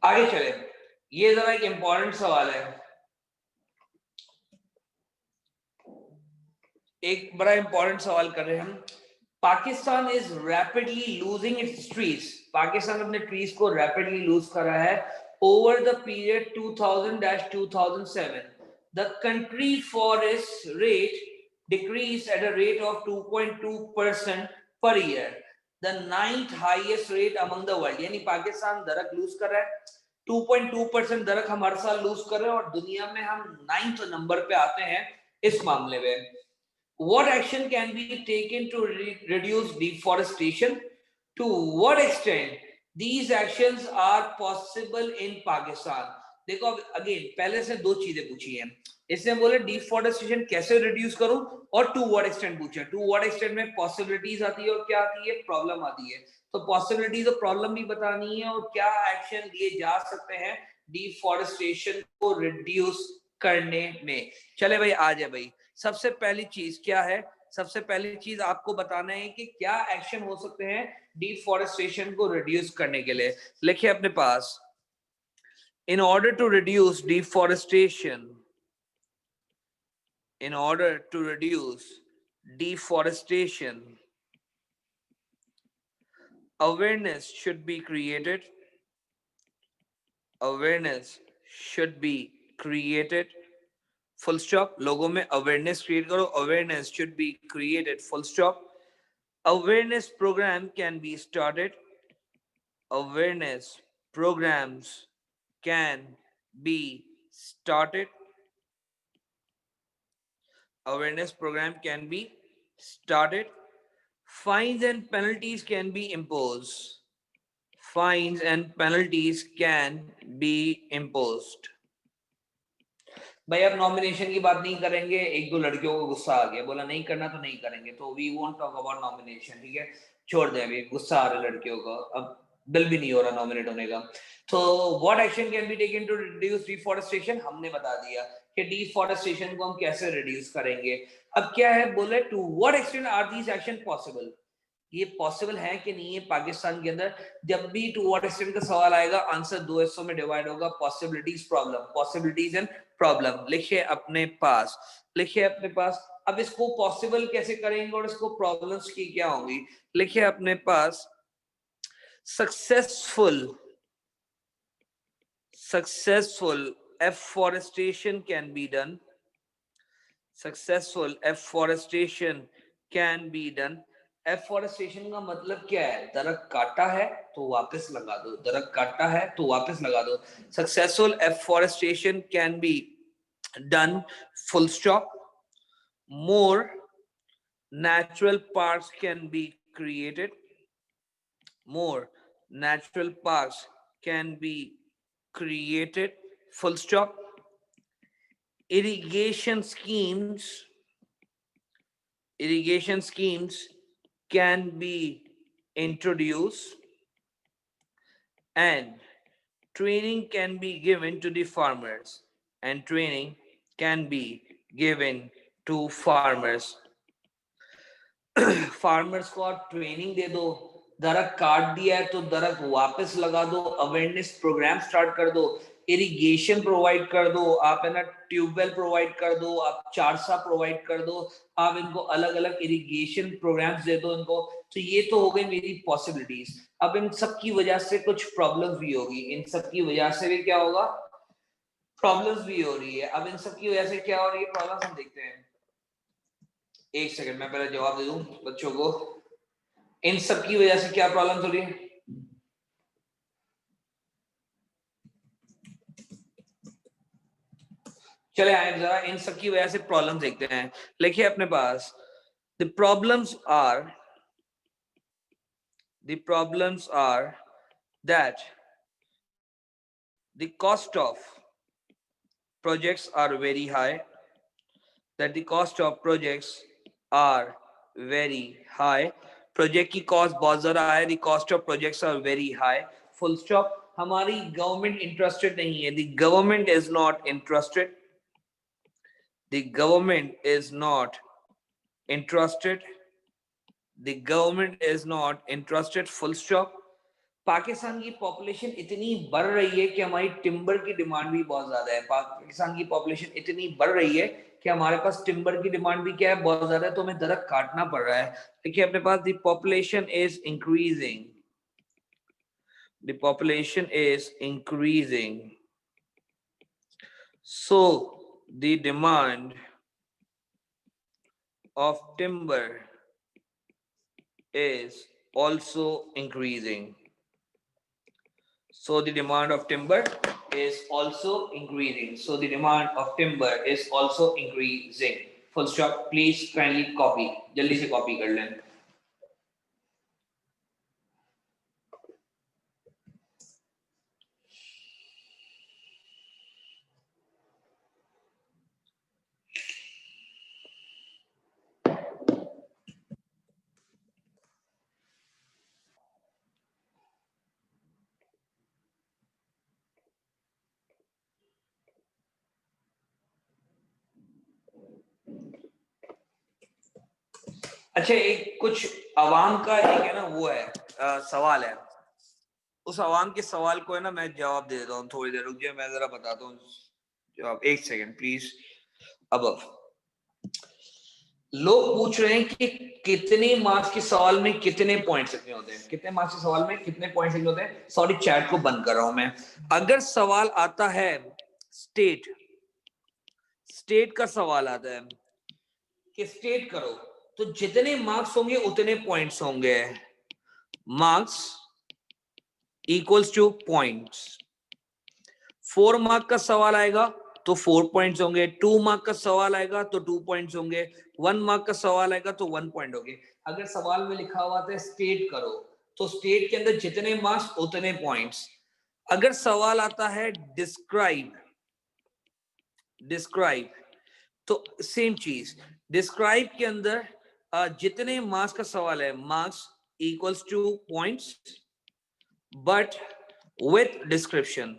आगे चले। ये जरा एक इंपॉर्टेंट सवाल है, एक बड़ा इंपॉर्टेंट सवाल कर रहे हैं हम। Pakistan is rapidly losing its trees. Pakistan अपने ट्रीज को रैपिडली लूज कर रहा है over the period 2000-2007। The country forest rate decrease at a rate of 2.2% per year, the 9th highest rate among the world. यानी पाकिस्तान दरख्त लूज कर रहा है, 2.2% दरख्त हम हर साल लूज कर रहे हैं, और दुनिया में हम 9th नंबर पे आते हैं इस मामले में। What action can be taken to reduce deforestation? To what extent these actions are possible in Pakistan? देखो अब अगेन पहले से दो चीजें पूछी हैं, इसने बोले डिफॉरेस्टेशन कैसे रिड्यूस करूं, और टू व्हाट एक्सटेंट पूछा। टू व्हाट एक्सटेंट में पॉसिबिलिटीज आती है और क्या आती है, प्रॉब्लम आती है। तो पॉसिबिलिटीज और प्रॉब्लम भी बतानी है, और क्या एक्शन लिए जा सकते हैं डिफॉरेस्टेशन को रिड्यूस करने में। चले भाई, आ जाए भाई। सबसे पहली चीज क्या है, सबसे पहली चीज आपको बताना है कि क्या एक्शन हो सकते हैं डिफॉरेस्टेशन को रिड्यूस करने के लिए। लिखिए अपने पास, in order to reduce deforestation, in order to reduce deforestation, awareness should be created, awareness should be created, full stop। लोगों में awareness create करो, awareness should be created, full stop। Awareness program can be started, awareness programs can be started. Awareness program can be started. Fines and penalties can be imposed. Fines and penalties can be imposed. भाई अब nomination की बात नहीं करेंगे, एक दो लड़कियों को गुस्सा आ गया, बोला नहीं करना तो नहीं करेंगे, तो we won't talk about nomination, ठीक है, छोड़ दें, अभी गुस्सा आ रहा है लड़कियों को, अब बिल भी नहीं हो रहा नॉमिनेट होने का। तो what action can be taken to reduce deforestation, हमने बता दिया कि डिफॉरेस्टेशन को हम कैसे रिड्यूस करेंगे। अब क्या है, बोले to what extent are these action possible, ये पॉसिबल है कि नहीं है पाकिस्तान के अंदर। जब भी टू व्हाट एक्सटेंट का सवाल आएगा, आंसर दो हिस्सों में डिवाइड होगा, possibilities problem, possibilities and problem. लिखिए अपने पास, लिखिए अपने पास। अब इसको पॉसिबल कैसे करेंगे और इसको प्रॉब्लम्स की क्या होंगी, लिखिए अपने पास। successful afforestation can be done. Successful afforestation can be done. Afforestation का मतलब क्या है, दरख्त काटा है तो वापस लगा दो, दरख्त काटा है तो वापस लगा दो। Successful afforestation can be done, full stop. More natural parks can be created. More natural parks can be created, full stop. Irrigation schemes can be introduced, and training can be given to the farmers, and training can be given to farmers. Farmers को आप training दे दो, दरख्त काट दिया है तो दरख्त वापस लगा दो, अवेयरनेस प्रोग्राम स्टार्ट कर दो, इरिगेशन प्रोवाइड कर दो, आप है ना ट्यूबवेल प्रोवाइड कर दो, आप चारसा प्रोवाइड कर दो, आप इनको अलग अलग इरिगेशन प्रोग्राम्स दे दो इनको। तो ये तो हो गई मेरी पॉसिबिलिटीज। अब इन सब की वजह से कुछ प्रॉब्लम्स भी होगी, इन सब की वजह से भी क्या होगा, प्रॉब्लम्स भी हो रही है। अब इन सब की वजह से क्या हो रही है प्रॉब्लम्स, हम देखते हैं। एक सेकंड मैं पहले जवाब दे दूं बच्चों को, इन सब की वजह से क्या प्रॉब्लम हो रही है। चले आए जरा इन सब की वजह से प्रॉब्लम देखते हैं। लिखिए अपने पास, the problems are that the cost of projects are very high, that the cost of projects are very high, project की कॉस्ट बहुत ज्यादा है, the cost of projects are very high, full stop। हमारी government interested नहीं है, the government is not interested, the government is not interested, the government is not interested, full stop। Pakistan की population इतनी बढ़ रही है कि हमारी टिम्बर की डिमांड भी बहुत ज्यादा है। पाकिस्तान की पॉपुलेशन इतनी बढ़ रही है कि हमारे पास टिम्बर की डिमांड भी क्या है, बहुत ज्यादा है, तो हमें दरख्त काटना पड़ रहा है। देखिए अपने पास, the population is increasing, the population is increasing, so the demand of timber is also increasing, so the demand of timber is also increasing, so the demand of timber is also increasing, full stop। please kindly copy, जल्दी से copy कर लें। अच्छा, एक कुछ आवाम का एक है ना वो है सवाल है, उस आवाम के सवाल को है ना मैं जवाब दे देता हूँ, थोड़ी देर रुक जाए, मैं जरा बताता हूँ जवाब, एक सेकंड प्लीज। अब लोग पूछ रहे हैं कि कितने मार्क्स के सवाल में कितने पॉइंट्स लिखने होते हैं, कितने मार्क्स के सवाल में कितने पॉइंट्स लिखने होते हैं। सॉरी चैट को बंद कर रहा हूं मैं। अगर सवाल आता है स्टेट का सवाल आता है कि स्टेट करो, तो जितने मार्क्स होंगे उतने पॉइंट्स होंगे, marks equals two points. 4 mark का सवाल आएगा तो 4 पॉइंट्स होंगे, 2 मार्क का सवाल आएगा तो 2 पॉइंट्स होंगे, 1 मार्क का सवाल आएगा तो 1 पॉइंट होंगे। अगर सवाल में लिखा हुआ था स्टेट करो, तो स्टेट के अंदर जितने मार्क्स उतने पॉइंट्स। अगर सवाल आता है डिस्क्राइब, डिस्क्राइब, तो सेम चीज, डिस्क्राइब के अंदर जितने मार्क्स का सवाल है, marks equals two points, but with description,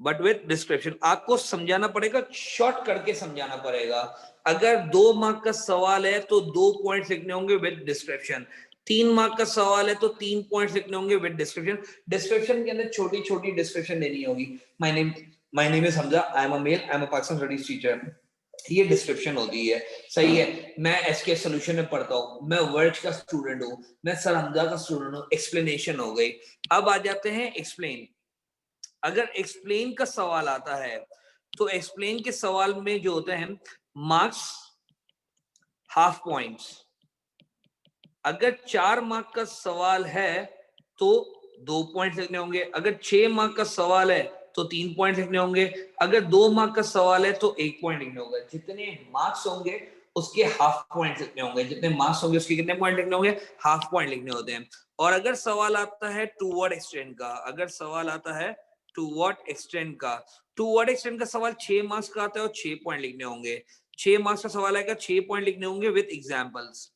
but with description. आपको समझाना पड़ेगा, शॉर्ट करके समझाना पड़ेगा। अगर 2 मार्क का सवाल है तो 2 पॉइंट्स लिखने होंगे विद डिस्क्रिप्शन, 3 मार्क का सवाल है तो 3 पॉइंट्स लिखने होंगे विद डिस्क्रिप्शन। डिस्क्रिप्शन के अंदर छोटी छोटी डिस्क्रिप्शन देनी होगी। My name is Hamza, I am a male, I am a Pakistan studies teacher, ये डिस्क्रिप्शन होती है। सही है, मैं एसके सॉल्यूशन में पढ़ता हूँ, मैं वर्ड्स का स्टूडेंट हूँ, मैं सर हमजा का स्टूडेंट हूँ, एक्सप्लेनेशन हो गई। अब आ जाते हैं एक्सप्लेन। अगर एक्सप्लेन का सवाल आता है तो एक्सप्लेन के सवाल में जो होते हैं मार्क्स हाफ पॉइंट्स। अगर 4 मार्क का सवाल है तो 2 पॉइंट लिखने होंगे, अगर 6 मार्क का सवाल है तो 3 पॉइंट लिखने होंगे, अगर 2 मार्क का सवाल है तो 1 पॉइंट लिखने होगा। जितने मार्क्स होंगे उसके हाफ पॉइंट लिखने होंगे, जितने मार्क्स होंगे उसके कितने पॉइंट लिखने होंगे, हाफ पॉइंट लिखने होते हैं। और अगर सवाल आता है टू व्हाट एक्सटेंट का, अगर सवाल आता है टू व्हाट एक्सटेंट का, टू व्हाट एक्सटेंट का सवाल 6 मार्क्स का आता है और 6 पॉइंट लिखने होंगे। 6 मार्क्स का सवाल आएगा, 6 पॉइंट लिखने होंगे with examples.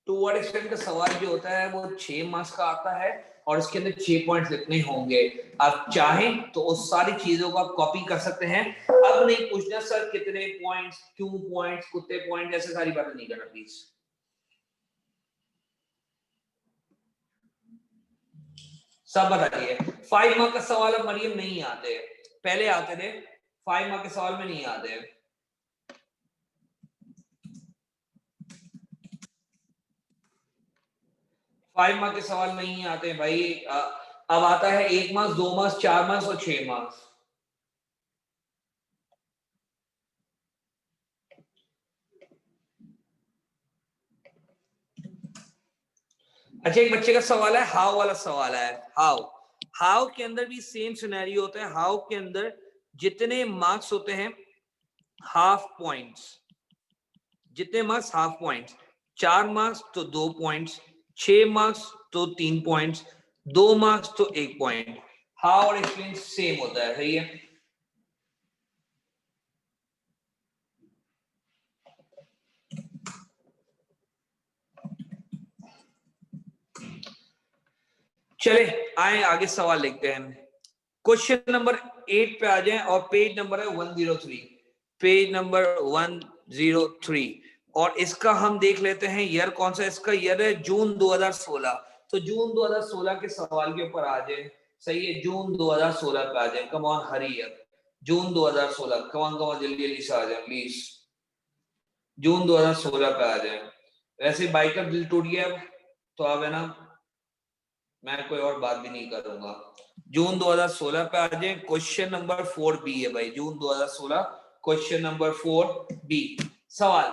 To what extent का सवाल जो होता है वो 6 मार्क्स का आता है और इसके अंदर 6 पॉइंट्स लिखने होंगे। आप चाहें तो उस सारी चीजों को आप कॉपी कर सकते हैं। अब नहीं पूछना सर कितने पॉइंट्स, क्यों पॉइंट्स, कुत्ते पॉइंट, ऐसे सारी बातें नहीं करना प्लीज। सब बताइए। 5 मार्क का सवाल अब मरियम नहीं आते, पहले आते थे, 5 मार्क के सवाल में नहीं आते। फाइव मार्क्स के सवाल नहीं आते भाई। अब आता है 1 मार्क्स, 2 मार्क्स, 4 मार्क्स और 6 मार्क्स। अच्छा, एक बच्चे का सवाल है, हाउ वाला सवाल है। हाउ, हाउ के अंदर भी सेम सिनेरियो होता है। हाउ के अंदर जितने मार्क्स होते हैं हाफ पॉइंट्स, जितने मार्क्स हाफ पॉइंट्स, 4 मार्क्स तो 2 पॉइंट्स, 6 मार्क्स तो 3 पॉइंट्स, 2 मार्क्स तो 1 पॉइंट। हाउ और एक्सप्लेन सेम होता है, सही है। चले आए आगे सवाल लिखते हैं। क्वेश्चन नंबर 8 पे आ जाएं और पेज नंबर है 103, पेज नंबर 103। और इसका हम देख लेते हैं ईयर कौन सा, इसका ईयर है जून 2016। तो जून 2016 के सवाल के ऊपर आ जाए। सही है, जून 2016 पे आ जाए। Come on Hari year, June 2016, come on जल्दी जल्दी से आ जाए प्लीज। जून 2016 पे आ जाए। वैसे बाइक का दिल टूट गया तो अब है ना, मैं कोई और बात भी नहीं करूंगा। जून 2016 पे आ जाए। क्वेश्चन नंबर 4 बी है भाई, जून 2016 क्वेश्चन नंबर 4 बी। सवाल,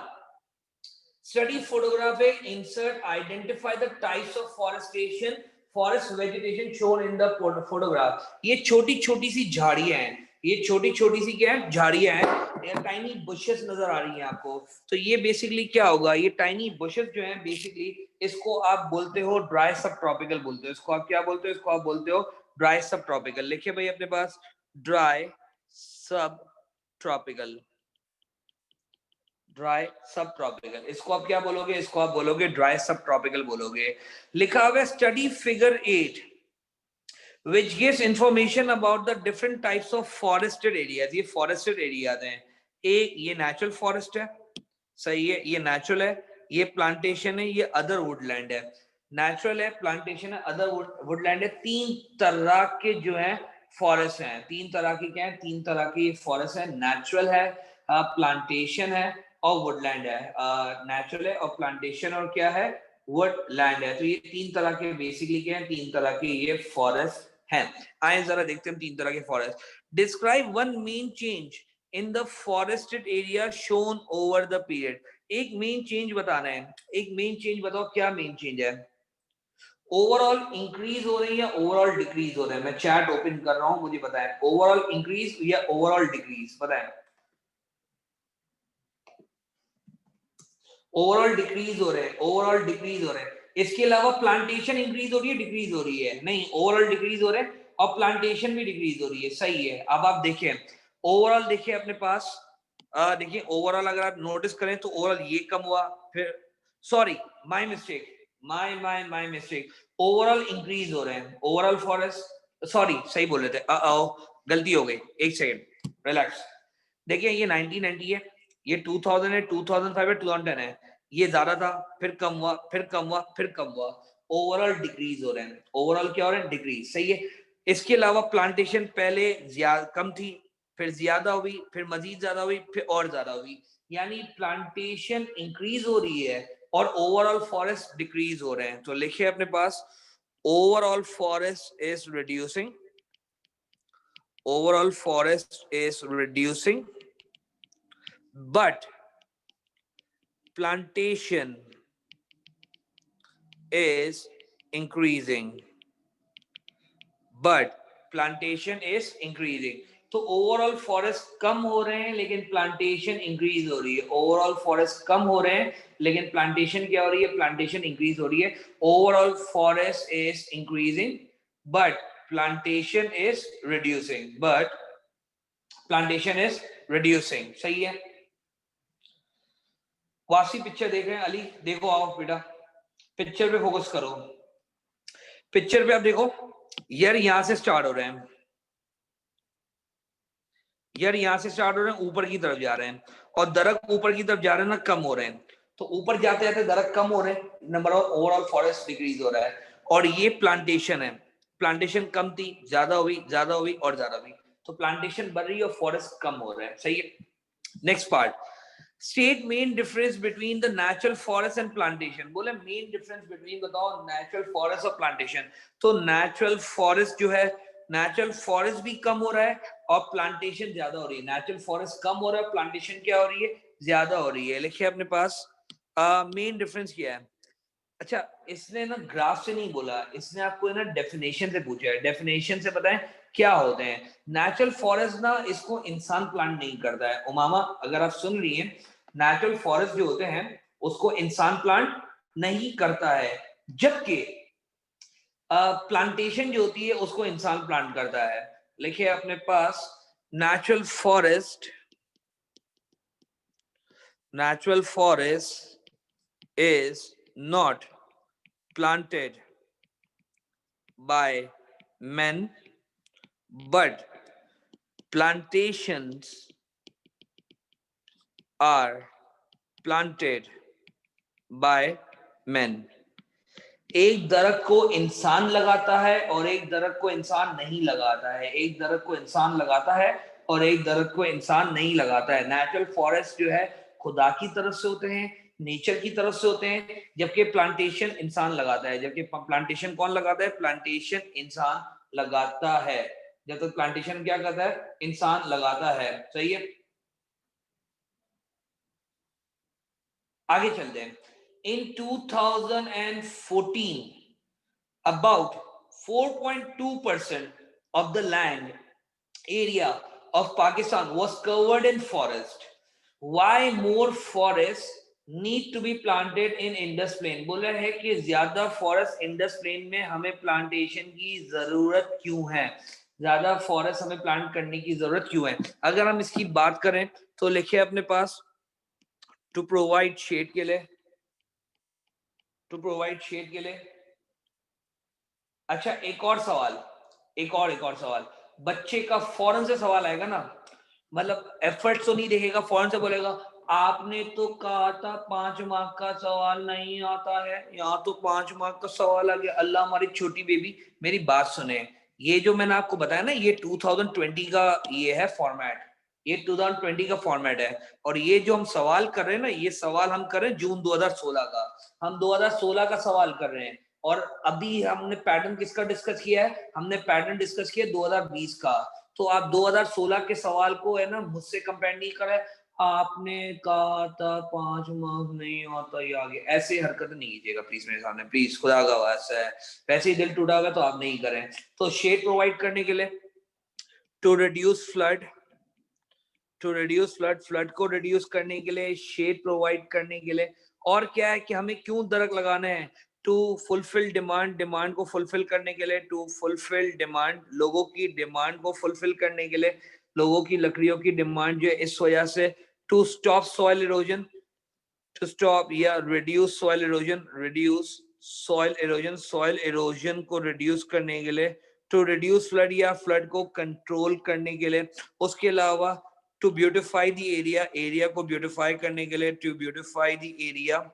study photography, insert, identify the types of forestation, forest vegetation shown in the photograph. ये छोटी छोटी सी झाड़ियां हैं, ये छोटी छोटी सी क्या है, झाड़ियां हैं, टाइनी बुशेस नजर आ रही हैं आपको। तो ये बेसिकली क्या होगा, ये टाइनी बुशेस जो हैं बेसिकली, इसको आप बोलते हो ड्राई सब ट्रॉपिकल बोलते हो। इसको आप क्या बोलते हो, इसको आप बोलते हो ड्राई सब ट्रॉपिकल। लिखिए भाई अपने पास, ड्राई सब ट्रॉपिकल, ड्राई सब ट्रॉपिकल। इसको आप क्या बोलोगे, इसको आप बोलोगे ड्राई सब ट्रॉपिकल बोलोगे। लिखा हुआ है study figure 8 which gives information about the different types of forested areas। ये forested areas हैं। एक ये नेचुरल फॉरेस्ट है, सही है, ये नेचुरल है, ये प्लांटेशन है, ये अदर वुडलैंड है। नेचुरल है, प्लांटेशन है, अदर वुडलैंड है। 3 तरह के जो है फॉरेस्ट हैं। 3 तरह की क्या है, 3 तरह की फॉरेस्ट है। नेचुरल है, प्लांटेशन है और वुडलैंड है। नेचुरल है और प्लांटेशन और क्या है, वुडलैंड है। तो ये 3 तरह के बेसिकली क्या है, 3 तरह के ये फॉरेस्ट हैं। आए जरा देखते हैं 3 तरह के forest. Describe one main change in the forested area shown over the period. एक मेन चेंज बताना है, एक मेन चेंज बताओ, क्या मेन चेंज है। ओवरऑल इंक्रीज हो रहे हैं या ओवरऑल डिक्रीज हो रहे हैं? मैं चैट ओपन कर रहा हूं, मुझे बताएं ओवरऑल इंक्रीज या ओवरऑल डिक्रीज, बताएं। ओवरऑल डिक्रीज हो रहे हैं, ओवरऑल डिक्रीज हो रहे हैं। इसके अलावा प्लांटेशन इंक्रीज हो रही है, डिक्रीज हो रही है? नहीं, ओवरऑल डिक्रीज हो रहे हैं और प्लांटेशन भी डिक्रीज हो रही है, सही है। अब आप देखिए ओवरऑल, देखिए अपने पास देखिए ओवरऑल अगर आप नोटिस करें तो ओवरऑल ये कम हुआ, फिर sorry my mistake, my mistake, overall increase हो रहे हैं। ओवरऑल फॉरेस्ट, सॉरी सही बोल रहे थे, गलती हो गई, एक सेकंड रिलैक्स। देखिए ये 1990 है, ये 2000 है, 2005 है, 2010 है, ये ज्यादा था, फिर कम हुआ, फिर कम हुआ, फिर कम हुआ। ओवरऑल डिक्रीज हो रहे हैं, ओवरऑल क्या हो रहे हैं? डिक्रीज, सही है। इसके अलावा प्लांटेशन पहले कम थी, फिर ज्यादा हुई, फिर मजीद ज्यादा हुई, फिर और ज्यादा हुई, यानी प्लांटेशन इंक्रीज हो रही है और ओवरऑल फॉरेस्ट डिक्रीज हो रहे हैं। तो लिखिए अपने पास overall forest is reducing, overall forest is reducing but plantation is increasing, but plantation is increasing। तो ओवरऑल फॉरेस्ट कम हो रहे हैं लेकिन प्लांटेशन इंक्रीज हो रही है। ओवरऑल फॉरेस्ट कम हो रहे हैं लेकिन प्लांटेशन क्या हो रही है? प्लांटेशन इंक्रीज हो रही है। Overall forest is increasing but plantation is reducing, but plantation is reducing, सही है। वासी पिक्चर देख रहे हैं? अली देखो, आओ बेटा पिक्चर पे फोकस करो। पिक्चर पे आप देखो, यार यहां से स्टार्ट हो रहे हैं, यार यहां से स्टार्ट हो रहे हैं, ऊपर की तरफ जा रहे हैं, और दरख्त ऊपर की तरफ जा रहे हैं ना, कम हो रहे हैं। तो ऊपर जाते जाते दरख्त कम हो रहे हैं, number of overall forest decrease हो रहा है। और ये प्लांटेशन है, प्लांटेशन कम थी, ज्यादा हुई, ज्यादा हुई और ज्यादा हुई, तो प्लांटेशन बढ़ रही है और फॉरेस्ट कम हो रहा है, सही है। Next part, state main difference between the natural forest and plantation. बोले मेन डिफरेंस बिटवीन, बताओ, नेचुरल फॉरेस्ट और प्लांटेशन। तो नेचुरल फॉरेस्ट जो है, नेचुरल फॉरेस्ट भी कम हो रहा है और प्लांटेशन ज्यादा हो रही है। नेचुरल फॉरेस्ट कम हो रहा है, प्लांटेशन क्या हो रही है? ज्यादा हो रही है। लिखिए अपने पास मेन डिफरेंस क्या है। अच्छा, इसने ना ग्राफ से नहीं बोला, इसने आपको है ना डेफिनेशन से पूछा है। डेफिनेशन से बताएं क्या होते हैं। नेचुरल फॉरेस्ट ना, इसको इंसान प्लांट नहीं करता है। उमामा अगर आप सुन रही हैं, नेचुरल फॉरेस्ट जो होते हैं उसको इंसान प्लांट नहीं करता है, जबकि प्लांटेशन जो होती है उसको इंसान प्लांट करता है। लिखिए अपने पास natural forest, natural forest is not planted by men but plantations are planted by men। एक दरख्त को इंसान लगाता है और एक दरख्त को इंसान नहीं लगाता है। एक दरख्त को इंसान लगाता है और एक दरख्त को इंसान नहीं लगाता है। नेचुरल फॉरेस्ट जो है खुदा की तरफ से होते हैं, नेचर की तरफ से होते हैं, जबकि प्लांटेशन इंसान लगाता है। जबकि प्लांटेशन कौन लगाता है? प्लांटेशन इंसान लगाता है। जब तक प्लांटेशन क्या करता है? इंसान लगाता है, सही है। आगे चलते हैं। इन 2014 about 4.2% of the land area of Pakistan was covered in forest। Why more forests need to be planted in Indus Plain? बोला है कि ज्यादा फॉरेस्ट इंडस प्लेन में हमें प्लांटेशन की जरूरत क्यों है? ज्यादा फॉरेस्ट हमें प्लांट करने की जरूरत क्यों है? अगर हम इसकी बात करें तो लिखिए अपने पास टू प्रोवाइड शेड के लिए, टू प्रोवाइड शेड के लिए। अच्छा एक और सवाल, एक और सवाल, बच्चे का फौरन से सवाल आएगा ना, मतलब एफर्ट तो नहीं देखेगा, फौरन से बोलेगा आपने तो कहा था 5 मार्क का सवाल नहीं आता है, यहाँ तो 5 मार्क का सवाल आ गया। अल्लाह हमारी छोटी बेबी, मेरी बात सुने, ये जो मैंने आपको बताया ना, ये 2020 का ये है फॉर्मेट, ये 2020 का फॉर्मेट है। और ये जो हम सवाल कर रहे हैं ना, ये सवाल हम कर रहे हैं जून 2016 का, हम 2016 का सवाल कर रहे हैं। और अभी हमने पैटर्न किसका डिस्कस किया है? हमने पैटर्न डिस्कस किया 2020 का। तो आप 2016 के सवाल को है ना मुझसे कंपेयर नहीं करें, आपने कहा था 5 मार्क्स नहीं आता ये आगे, ऐसे हरकत नहीं कीजिएगा प्लीज मेरे सामने, प्लीज, खुदा का वास्ता है। वैसे ही दिल टूटा होगा तो आप नहीं करें। तो शेड प्रोवाइड करने के लिए, टू रिड्यूस फ्लड, फ्लड को रिड्यूस करने के लिए, शेड प्रोवाइड करने के लिए, और क्या है कि हमें क्यों दरख्त लगाने हैं, टू फुलफिल डिमांड, डिमांड को फुलफिल करने के लिए, टू फुलफिल डिमांड, लोगों की डिमांड को फुलफिल करने के लिए, लोगों की लकड़ियों की डिमांड जो है इस वजह से, to stop soil erosion, to stop या reduce soil erosion, reduce soil erosion, soil erosion को रिड्यूस करने के लिए, टू रिड्यूस फ्लड या फ्लड को कंट्रोल करने के लिए, उसके अलावा to beautify the area, area को ब्यूटिफाई करने के लिए, टू ब्यूटिफाई द एरिया,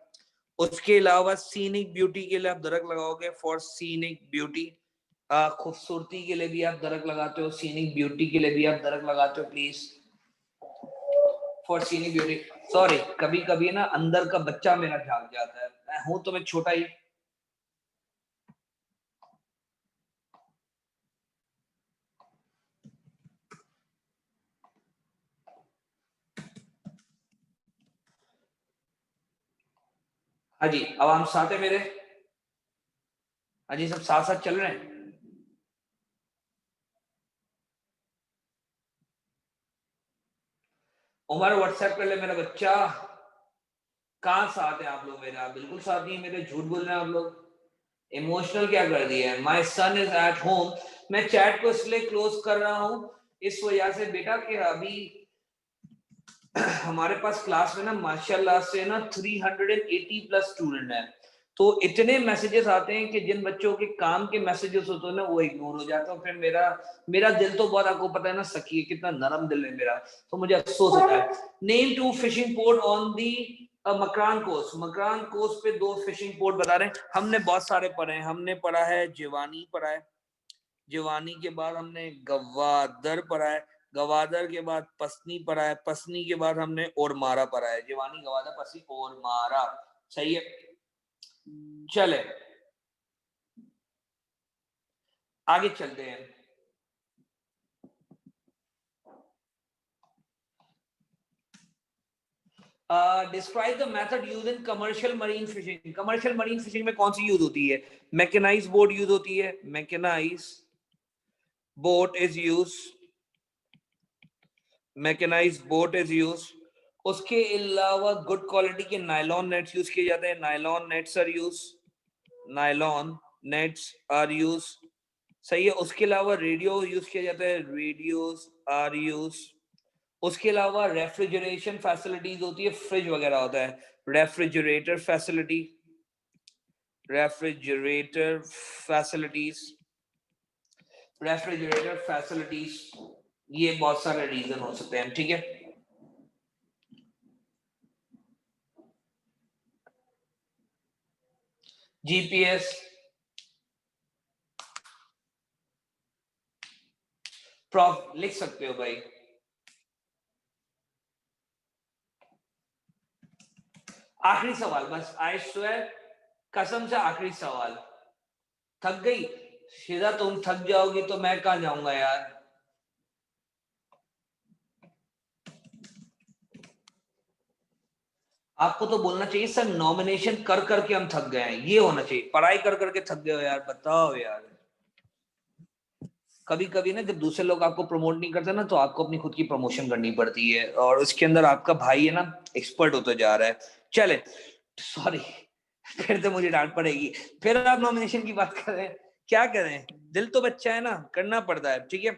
उसके अलावा सीनिक ब्यूटी के लिए आप दरख्त लगाओगे, फॉर सीनिक ब्यूटी, खूबसूरती के लिए भी आप दरख्त लगाते हो, सीनिक ब्यूटी के लिए भी आप दरख्त लगाते हो please, for scenic beauty. Sorry, कभी कभी ना अंदर का बच्चा मेरा जाग जाता है, मैं हूं तो मैं छोटा ही। हाँ जी, अब हम साथ है मेरे, हाँ जी, सब साथ साथ चल रहे हैं। उमर व्हाट्सएप कर ले मेरा बच्चा। कहाँ साथ है आप लोग मेरे? आप बिल्कुल साथ नहीं है मेरे, झूठ बोल रहे हैं आप लोग। इमोशनल क्या कर दिया है? माई सन इज एट होम। मैं चैट को इसलिए क्लोज कर रहा हूँ इस वजह से बेटा कि अभी हमारे पास क्लास में ना माशाल्लाह से ना 380 प्लस स्टूडेंट है, तो इतने मैसेजेस आते हैं कि जिन बच्चों के काम के मैसेजेस होते हैं ना वो इग्नोर हो जाता है। फिर मेरा मेरा दिल तो बहुत, आपको पता है ना सखी कितना नरम दिल है मेरा, तो मुझे अफसोस होता है। Name 2 fishing port on the Makran coast. Makran coast पे 2 फिशिंग पोर्ट बता रहे हैं। हमने बहुत सारे पढ़े हैं, हमने पढ़ा है जिवानी पढ़ा है, जिवानी के बाद हमने गवादर पढ़ा है, गवादर के बाद पसनी पढ़ा है, पसनी के बाद हमने ओरमारा पढ़ा है। जिवानी, गवादर, पसनी, ओरमारा, सही है। चले आगे चलते हैं। Describe the method use in commercial marine fishing. Commercial marine fishing में कौन सी यूज होती है? मैकेनाइज बोट यूज होती है, mechanize boat is use, mechanize boat is use. उसके अलावा गुड क्वालिटी के नायलॉन नेट्स यूज किए जाते हैं, nylon nets are use, nylon nets are use, सही है। उसके अलावा रेडियो यूज किया जाता है, रेडियोस आर यूज। उसके अलावा रेफ्रिजरेशन फैसिलिटीज होती है, फ्रिज वगैरह होता है, refrigerator facility, refrigerator facilities, refrigerator facilities, ये बहुत सारे रीजन हो सकते हैं, ठीक है। जीपीएस, प्रॉफ लिख सकते हो भाई। आखिरी सवाल बस, आई स्वेयर, कसम से आखिरी सवाल। थक गई शिदा? तुम थक जाओगी तो मैं कहां जाऊंगा यार। आपको तो बोलना चाहिए सर नॉमिनेशन कर करके हम थक गए हैं, ये होना चाहिए। पढ़ाई कर करके थक गए हो यार, बताओ यार। कभी कभी ना जब दूसरे लोग आपको प्रमोट नहीं करते ना तो आपको अपनी खुद की प्रमोशन करनी पड़ती है, और उसके अंदर आपका भाई है ना एक्सपर्ट होता जा रहा है। चले, सॉरी, फिर तो मुझे डांट पड़ेगी, फिर आप नॉमिनेशन की बात कर रहे हैं, क्या करें, दिल तो बच्चा है ना, करना पड़ता है, ठीक है।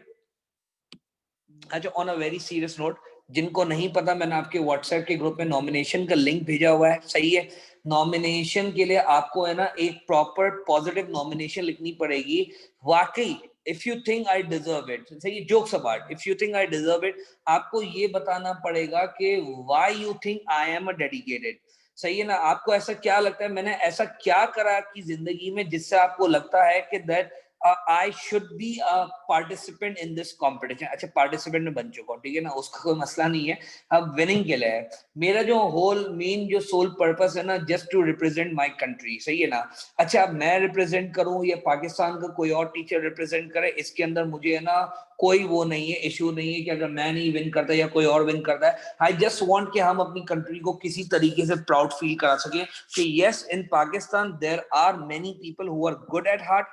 अच्छा, on a very serious note, जिनको नहीं पता, मैंने आपके व्हाट्सएप के ग्रुप में नॉमिनेशन का लिंक भेजा हुआ है, सही है। नॉमिनेशन के लिए आपको है ना एक प्रॉपर पॉजिटिव नॉमिनेशन लिखनी पड़ेगी। वाकई, if you think I deserve it, सही है, jokes apart, if you think I deserve it, आपको ये बताना पड़ेगा कि why you think I am a dedicated, सही है ना। आपको ऐसा क्या लगता है, मैंने ऐसा क्या करा कि जिंदगी में जिससे आपको लगता है कि that I should be a participant in this competition. अच्छा participant में बन चुका हूँ, ठीक है ना, उसका कोई मसला नहीं है, अब winning के लिए है। मेरा जो whole main जो sole purpose है ना, just to represent my country, सही है ना। अच्छा अब मैं represent करूँ या पाकिस्तान का कोई और टीचर represent करे, इसके अंदर मुझे है ना कोई वो नहीं है, इशू नहीं है कि अगर मैं नहीं विन करता या कोई और विन करता है। आई जस्ट वांट कि हम अपनी कंट्री को किसी तरीके से प्राउड फील करा सके कि yes in Pakistan there are many people who are good at heart,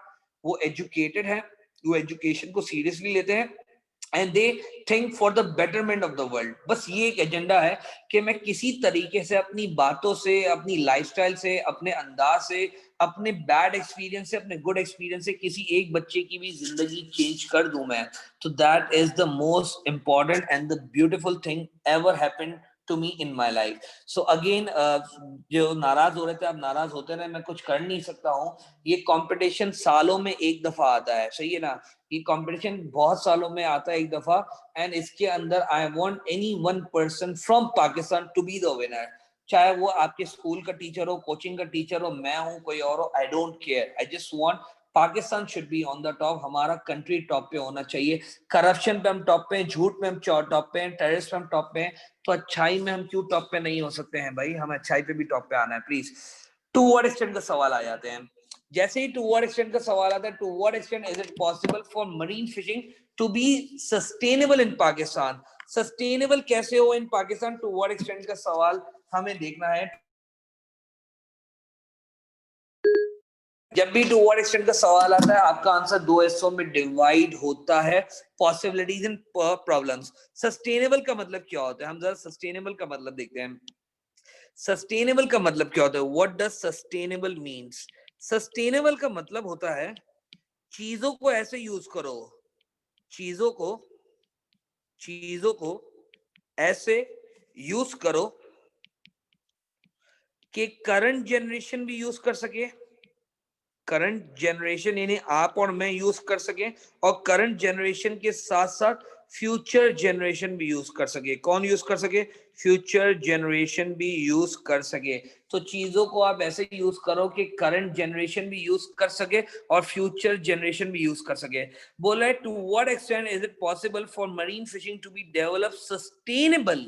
वो एजुकेटेड है, वो एजुकेशन को सीरियसली लेते हैं and they think for the betterment of the world. बस ये एक एजेंडा है कि मैं किसी तरीके से अपनी बातों से, अपनी लाइफस्टाइल से, अपने अंदाज से, अपने बैड एक्सपीरियंस से, अपने गुड एक्सपीरियंस से किसी एक बच्चे की भी जिंदगी चेंज कर दूं मैं। तो that is the most important and the beautiful thing ever happened to me in my life. So again जो नाराज हो रहे थे, अब नाराज होते रहे, मैं कुछ कर नहीं सकता हूँ। ये कंपटीशन सालों में एक दफा आता है, सही है ना, ये कंपटीशन बहुत सालों में आता है एक दफा, एंड इसके अंदर I want any one person from Pakistan to be the winner. चाहे वो आपके स्कूल का टीचर हो, कोचिंग का टीचर हो, मैं हूँ, कोई और हो, I don't care, I just want Pakistan should be on the top, हमारा कंट्री टॉप पे होना चाहिए। करप्शन पे हम टॉप पे हैं, झूठ में हम टॉप पे हैं, टेररिस्ट पे हम टॉप पे हैं, तो अच्छाई में हम क्यों टॉप पे नहीं हो सकते हैं भाई, हमें अच्छाई पे भी टॉप पे आना है प्लीज। टू व्हाट एक्सटेंट का सवाल आ जाते हैं। जैसे ही टू व्हाट एक्सटेंट का सवाल आता है, to what extent is it possible for marine fishing to be sustainable in Pakistan. Sustainable कैसे हो in Pakistan, to what extent का सवाल हमें देखना है। जब भी टू व्हाट एक्सटेंट का सवाल आता है, आपका आंसर दो हिस्सों में डिवाइड होता है, पॉसिबिलिटीज एंड प्रॉब्लम्स। सस्टेनेबल का मतलब क्या होता है, हम जरा सस्टेनेबल का मतलब देखते हैं। सस्टेनेबल का मतलब क्या होता है, what does sustainable means. Sustainable का मतलब होता है चीजों को ऐसे यूज करो, चीजों को ऐसे यूज करो कि करंट जनरेशन भी यूज कर सके, करंट जनरेशन यानी आप और मैं यूज कर सके, और करंट जनरेशन के साथ साथ फ्यूचर जनरेशन भी यूज कर सके। कौन यूज कर सके, फ्यूचर जनरेशन भी यूज कर सके। तो चीजों को आप ऐसे यूज करो कि करंट जनरेशन भी यूज कर सके और फ्यूचर जनरेशन भी यूज कर सके। बोला है to what extent is it possible for marine fishing to be develop sustainable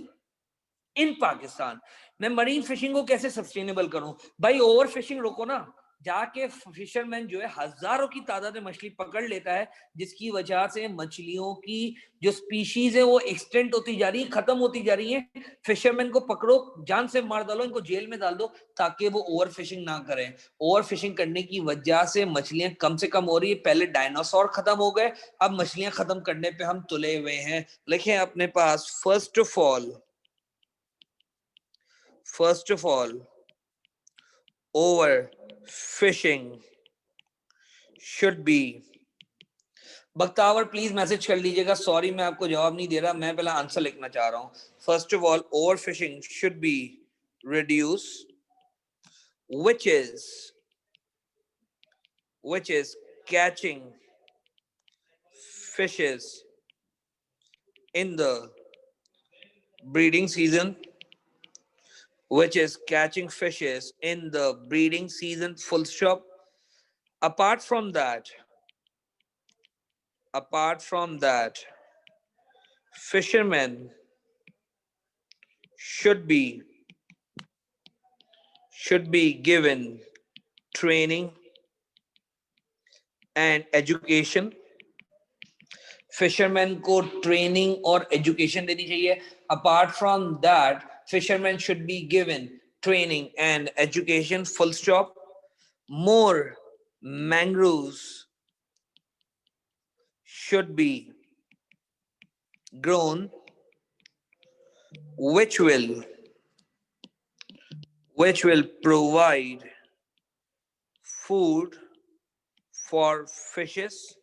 in Pakistan. मैं मरीन फिशिंग को कैसे सस्टेनेबल करूं भाई, ओवर फिशिंग रोको ना। जाके फिशरमैन जो है हजारों की तादाद में मछली पकड़ लेता है, जिसकी वजह से मछलियों की जो स्पीशीज है वो एक्सटेंट होती जा रही है, खत्म होती जा रही है। फिशरमैन को पकड़ो, जान से मार डालो, इनको जेल में डाल दो ताकि वो ओवर फिशिंग ना करें। ओवर फिशिंग करने की वजह से मछलियां कम से कम हो रही है। पहले डायनासोर खत्म हो गए, अब मछलियां खत्म करने पे हम तुले हुए हैं। लिखें अपने पास, first of all overfishing should be, Bakhtawar please message कर लीजिएगा, सॉरी मैं आपको जवाब नहीं दे रहा, मैं पहले आंसर लिखना चाह रहा हूं। First of all overfishing should be reduce, which is catching fishes in the breeding season, which is catching fishes in the breeding season, full stop. apart from that fishermen should be given training and education। Fisherman को training और education देनी चाहिए। Apart from that fisherman should be given training and education, full stop. More mangroves should be grown, which will provide food for fishes,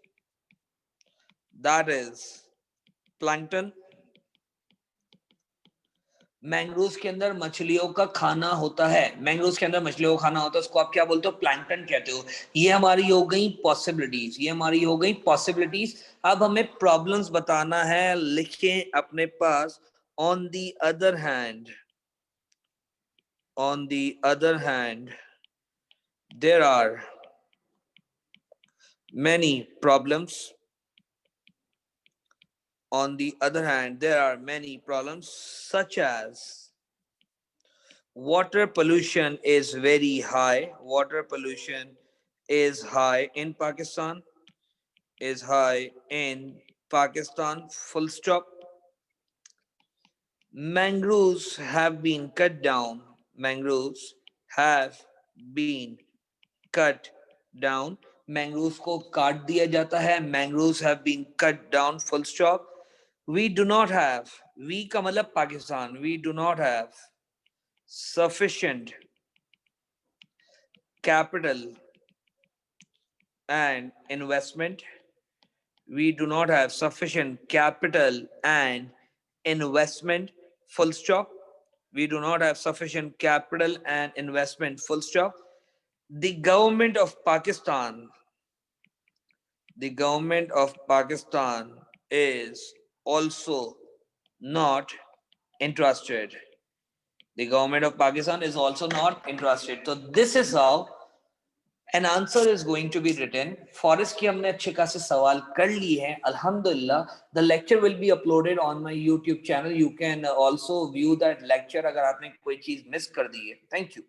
that is plankton। Mangroves के अंदर मछलियों का खाना होता है, मैंग्रोव्स के अंदर मछलियों का खाना होता है, उसको आप क्या बोलते हो, प्लैंकटन कहते हो। ये हमारी हो गई पॉसिबिलिटीज, अब हमें प्रॉब्लम्स बताना है, लिखें अपने पास। On the other hand there are many problems. On the other hand, there are many problems such as water pollution is very high. Water pollution is high in Pakistan, is high in Pakistan, full stop. Mangroves have been cut down. Mangroves have been cut down. Mangroves को काट दिया जाता है. Mangroves have been cut down, full stop. We do not have, we का मतलब Pakistan, we do not have sufficient capital and investment. We do not have sufficient capital and investment, full stop. We do not have sufficient capital and investment, full stop. The government of Pakistan, the government of Pakistan is also not interested. The government of Pakistan is also not interested. So this is how an answer is going to be written. Forest की हमने अच्छे खासे सवाल कर ली हैं, अल्हम्दुलिल्लाह. The lecture will be uploaded on my YouTube channel. You can also view that lecture अगर आपने कोई चीज मिस कर दी है. Thank you.